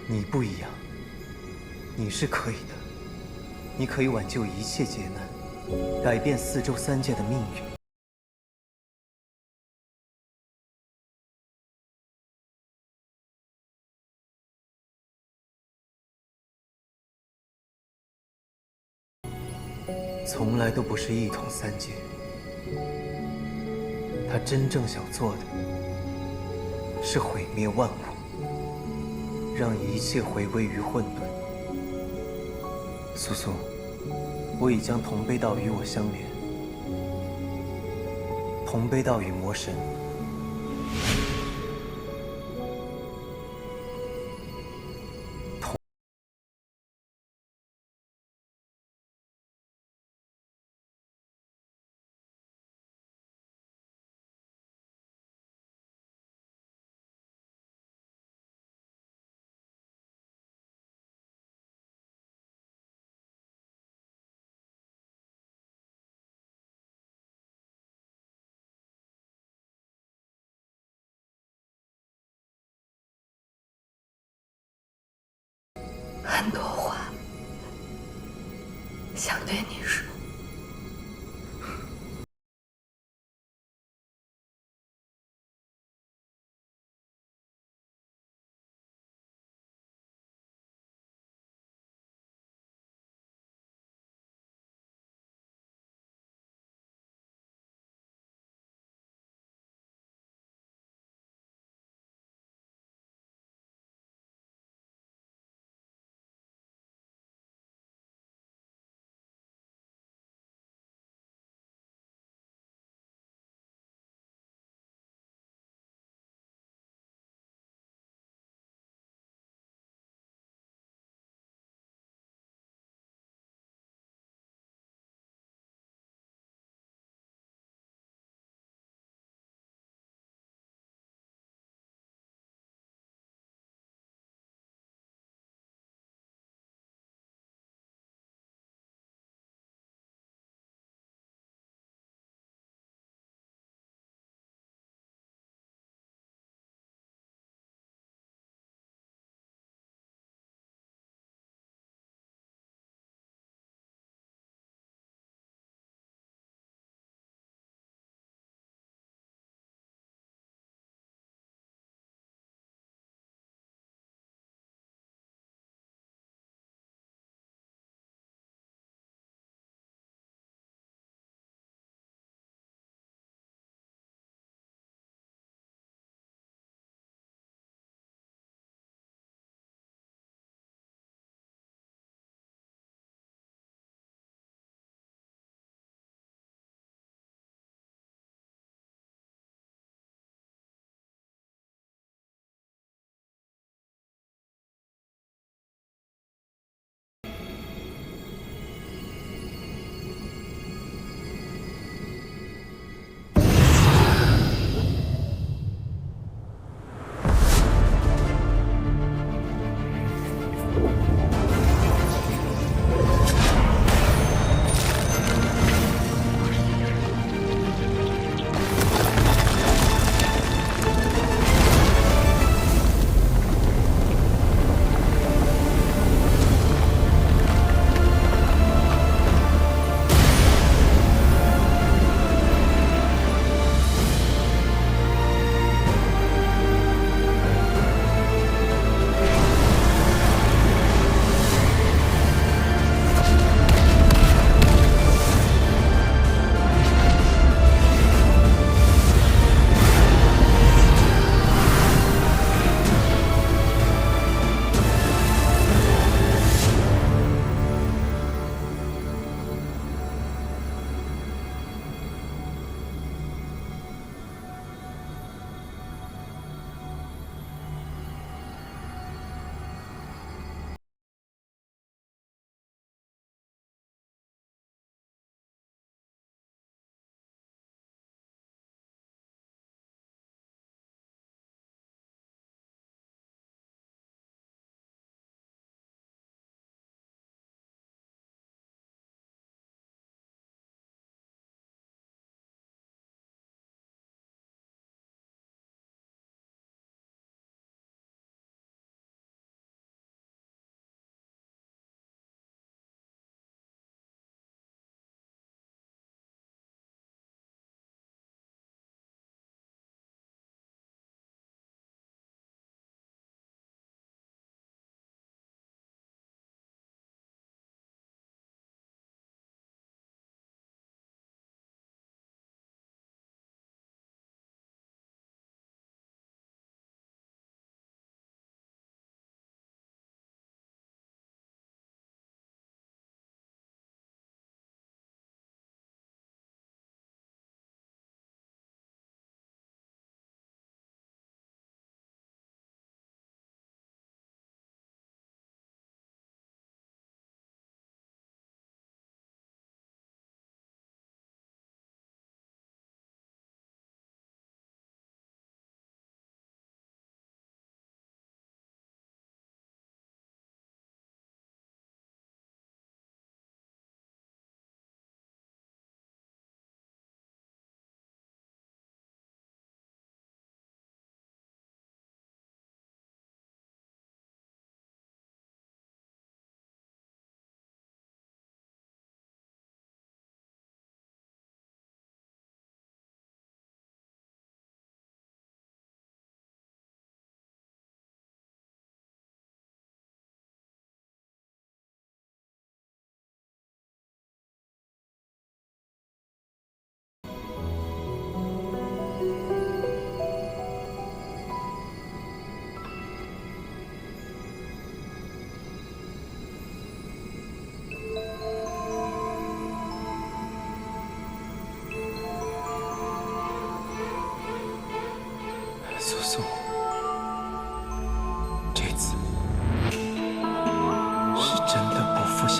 你不一样，你是可以的，你可以挽救一切劫难，改变四周三界的命运。从来都不是一统三界，他真正想做的是毁灭万物，让一切回归于混沌。苏苏，我已将同悲道与我相连，同悲道与魔神很多话想对你说。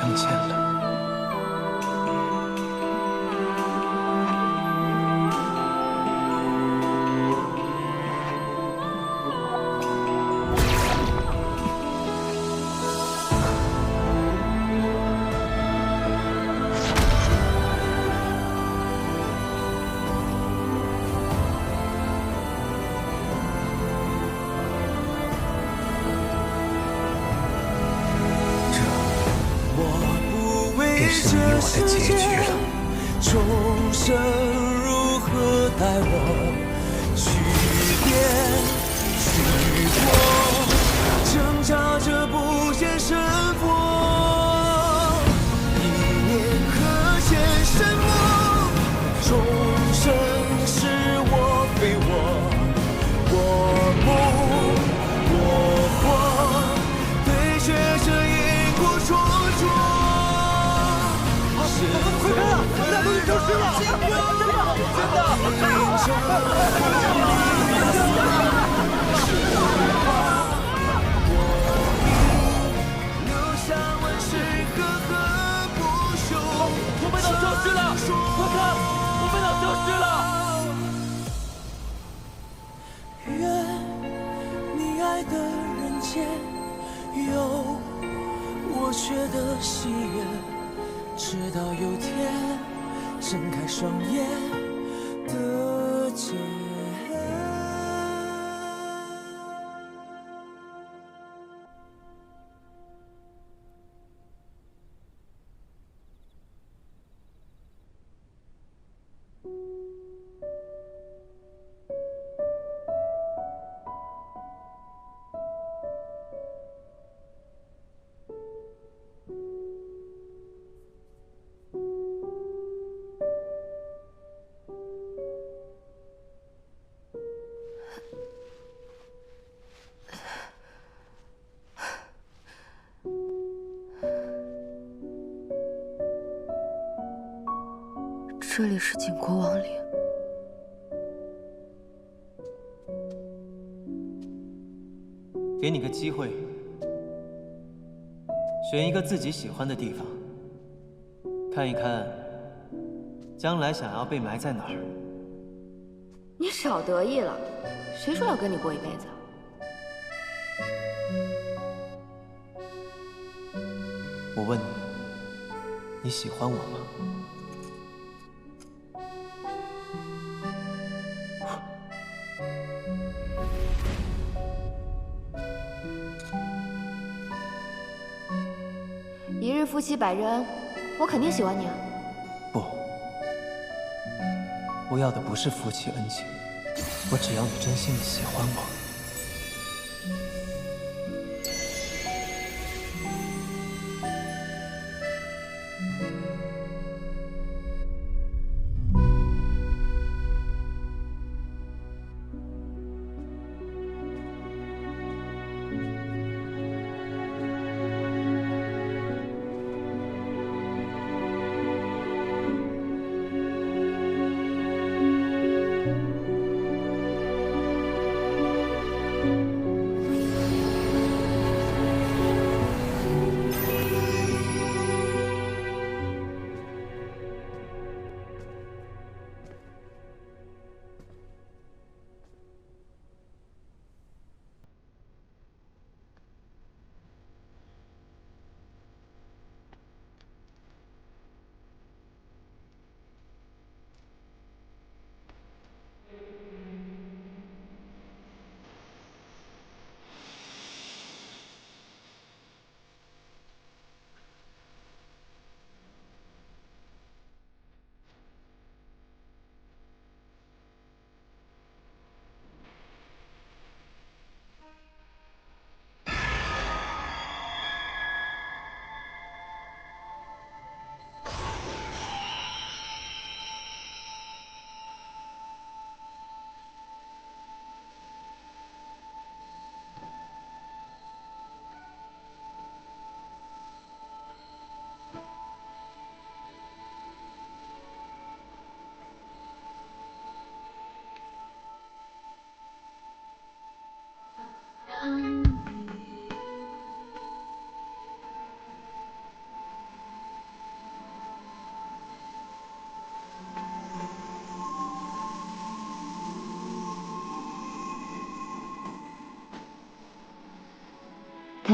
相见了。便是你我的结局了。众生如何待我？去变去过，挣扎着不见胜负。一念可见神魔，众生是我非我，我梦我活，对决着因果说说。快看啊！咱俩都已消失了！真的！我们岛消失了！快看，我们岛消失了！愿你爱的人间有我缺的喜悦。直到有天睁开双眼的见。这里是景国王陵。给你个机会，选一个自己喜欢的地方，看一看将来想要被埋在哪儿。你少得意了，谁说要跟你过一辈子？我问你，你喜欢我吗？一日夫妻百日恩，我肯定喜欢你啊！不，我要的不是夫妻恩情，我只要你真心的喜欢我。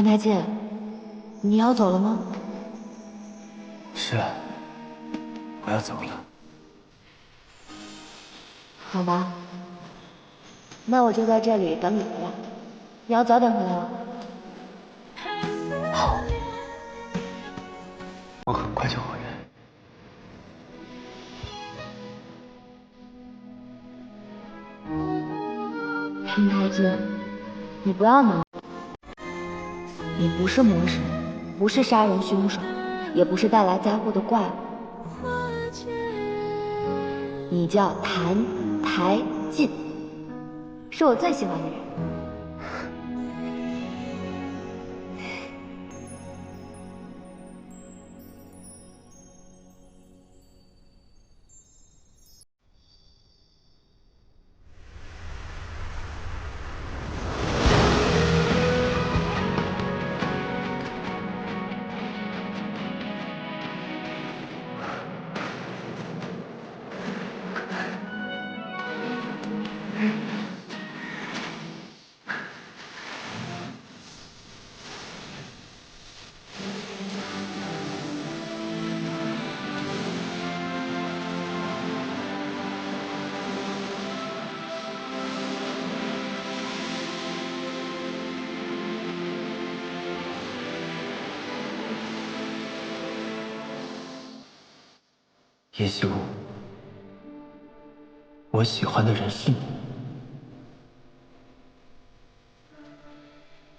谭台烬，你要走了吗？是啊，我要走了。好吧，那我就在这里等你回来。你要早点回来哦。好，我很快就回来。谭台烬，你不要闹。你不是魔神，不是杀人凶手，也不是带来灾祸的怪物。你叫谭台烬，是我最喜欢的人。也许我喜欢的人是你。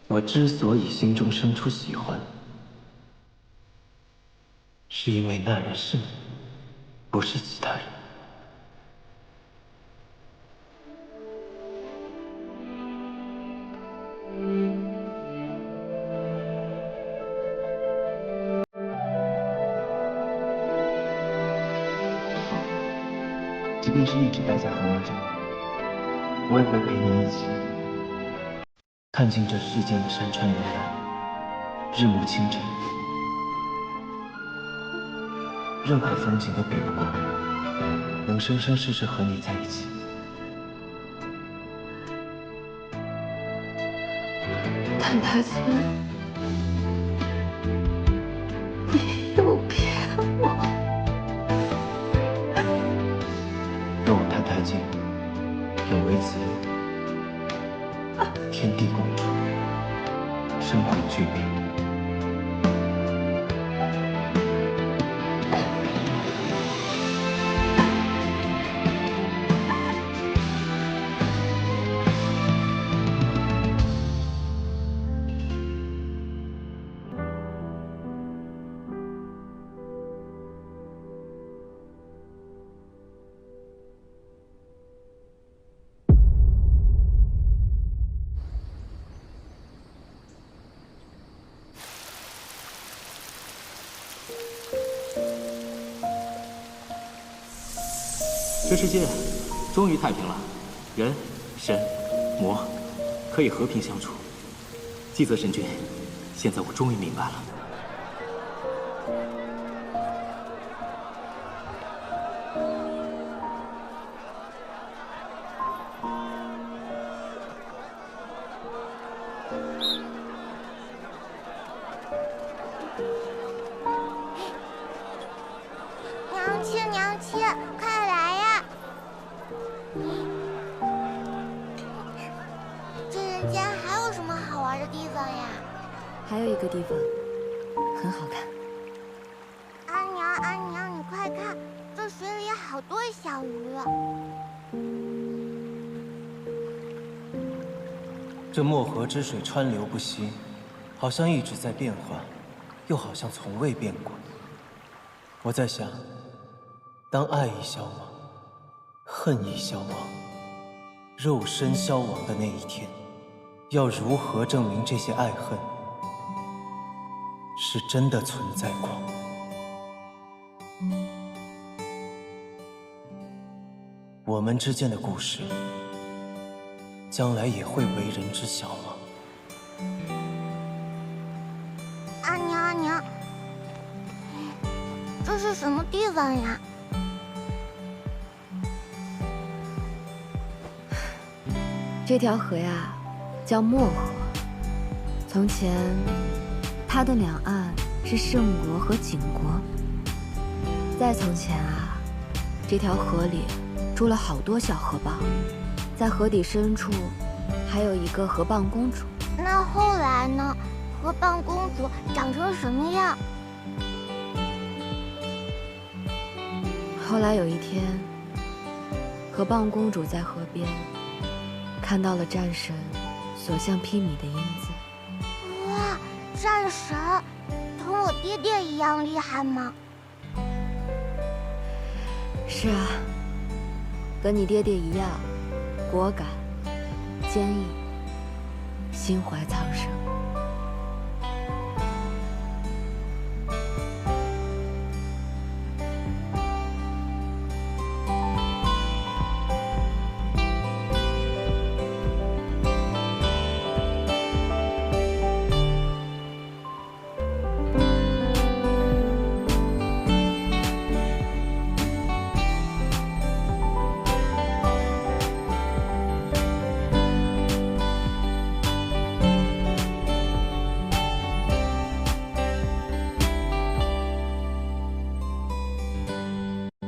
我之所以心中生出喜欢，是因为那人是你，不是其他人。即便是一直待在红儿镇，我也会陪你一起看尽这世间的山川原来，日暮清晨，任何风景都比不过能生生世世和你在一起。谭台烬，你又骗我！若我谭台烬有为子天地共主，生死俱灭。这世界终于太平了，人、神、魔可以和平相处。季泽神君，现在我终于明白了。娘亲，娘亲，快来呀！这人间还有什么好玩的地方呀？还有一个地方很好看。阿娘，阿娘，你快看，这水里有好多小鱼。这漠河之水川流不息，好像一直在变化，又好像从未变过。我在想，当爱已消亡，恨已消亡，肉身消亡的那一天，要如何证明这些爱恨是真的存在过？我们之间的故事，将来也会为人知晓吗？阿娘，阿娘，这是什么地方呀？这条河呀，叫漠河，从前，它的两岸是圣国和景国。再从前啊，这条河里住了好多小河蚌，在河底深处还有一个河蚌公主。那后来呢？河蚌公主长成什么样？后来有一天，河蚌公主在河边看到了战神所向披靡的英姿。哇，战神，同我爹爹一样厉害吗？是啊，跟你爹爹一样，果敢、坚毅，心怀苍生。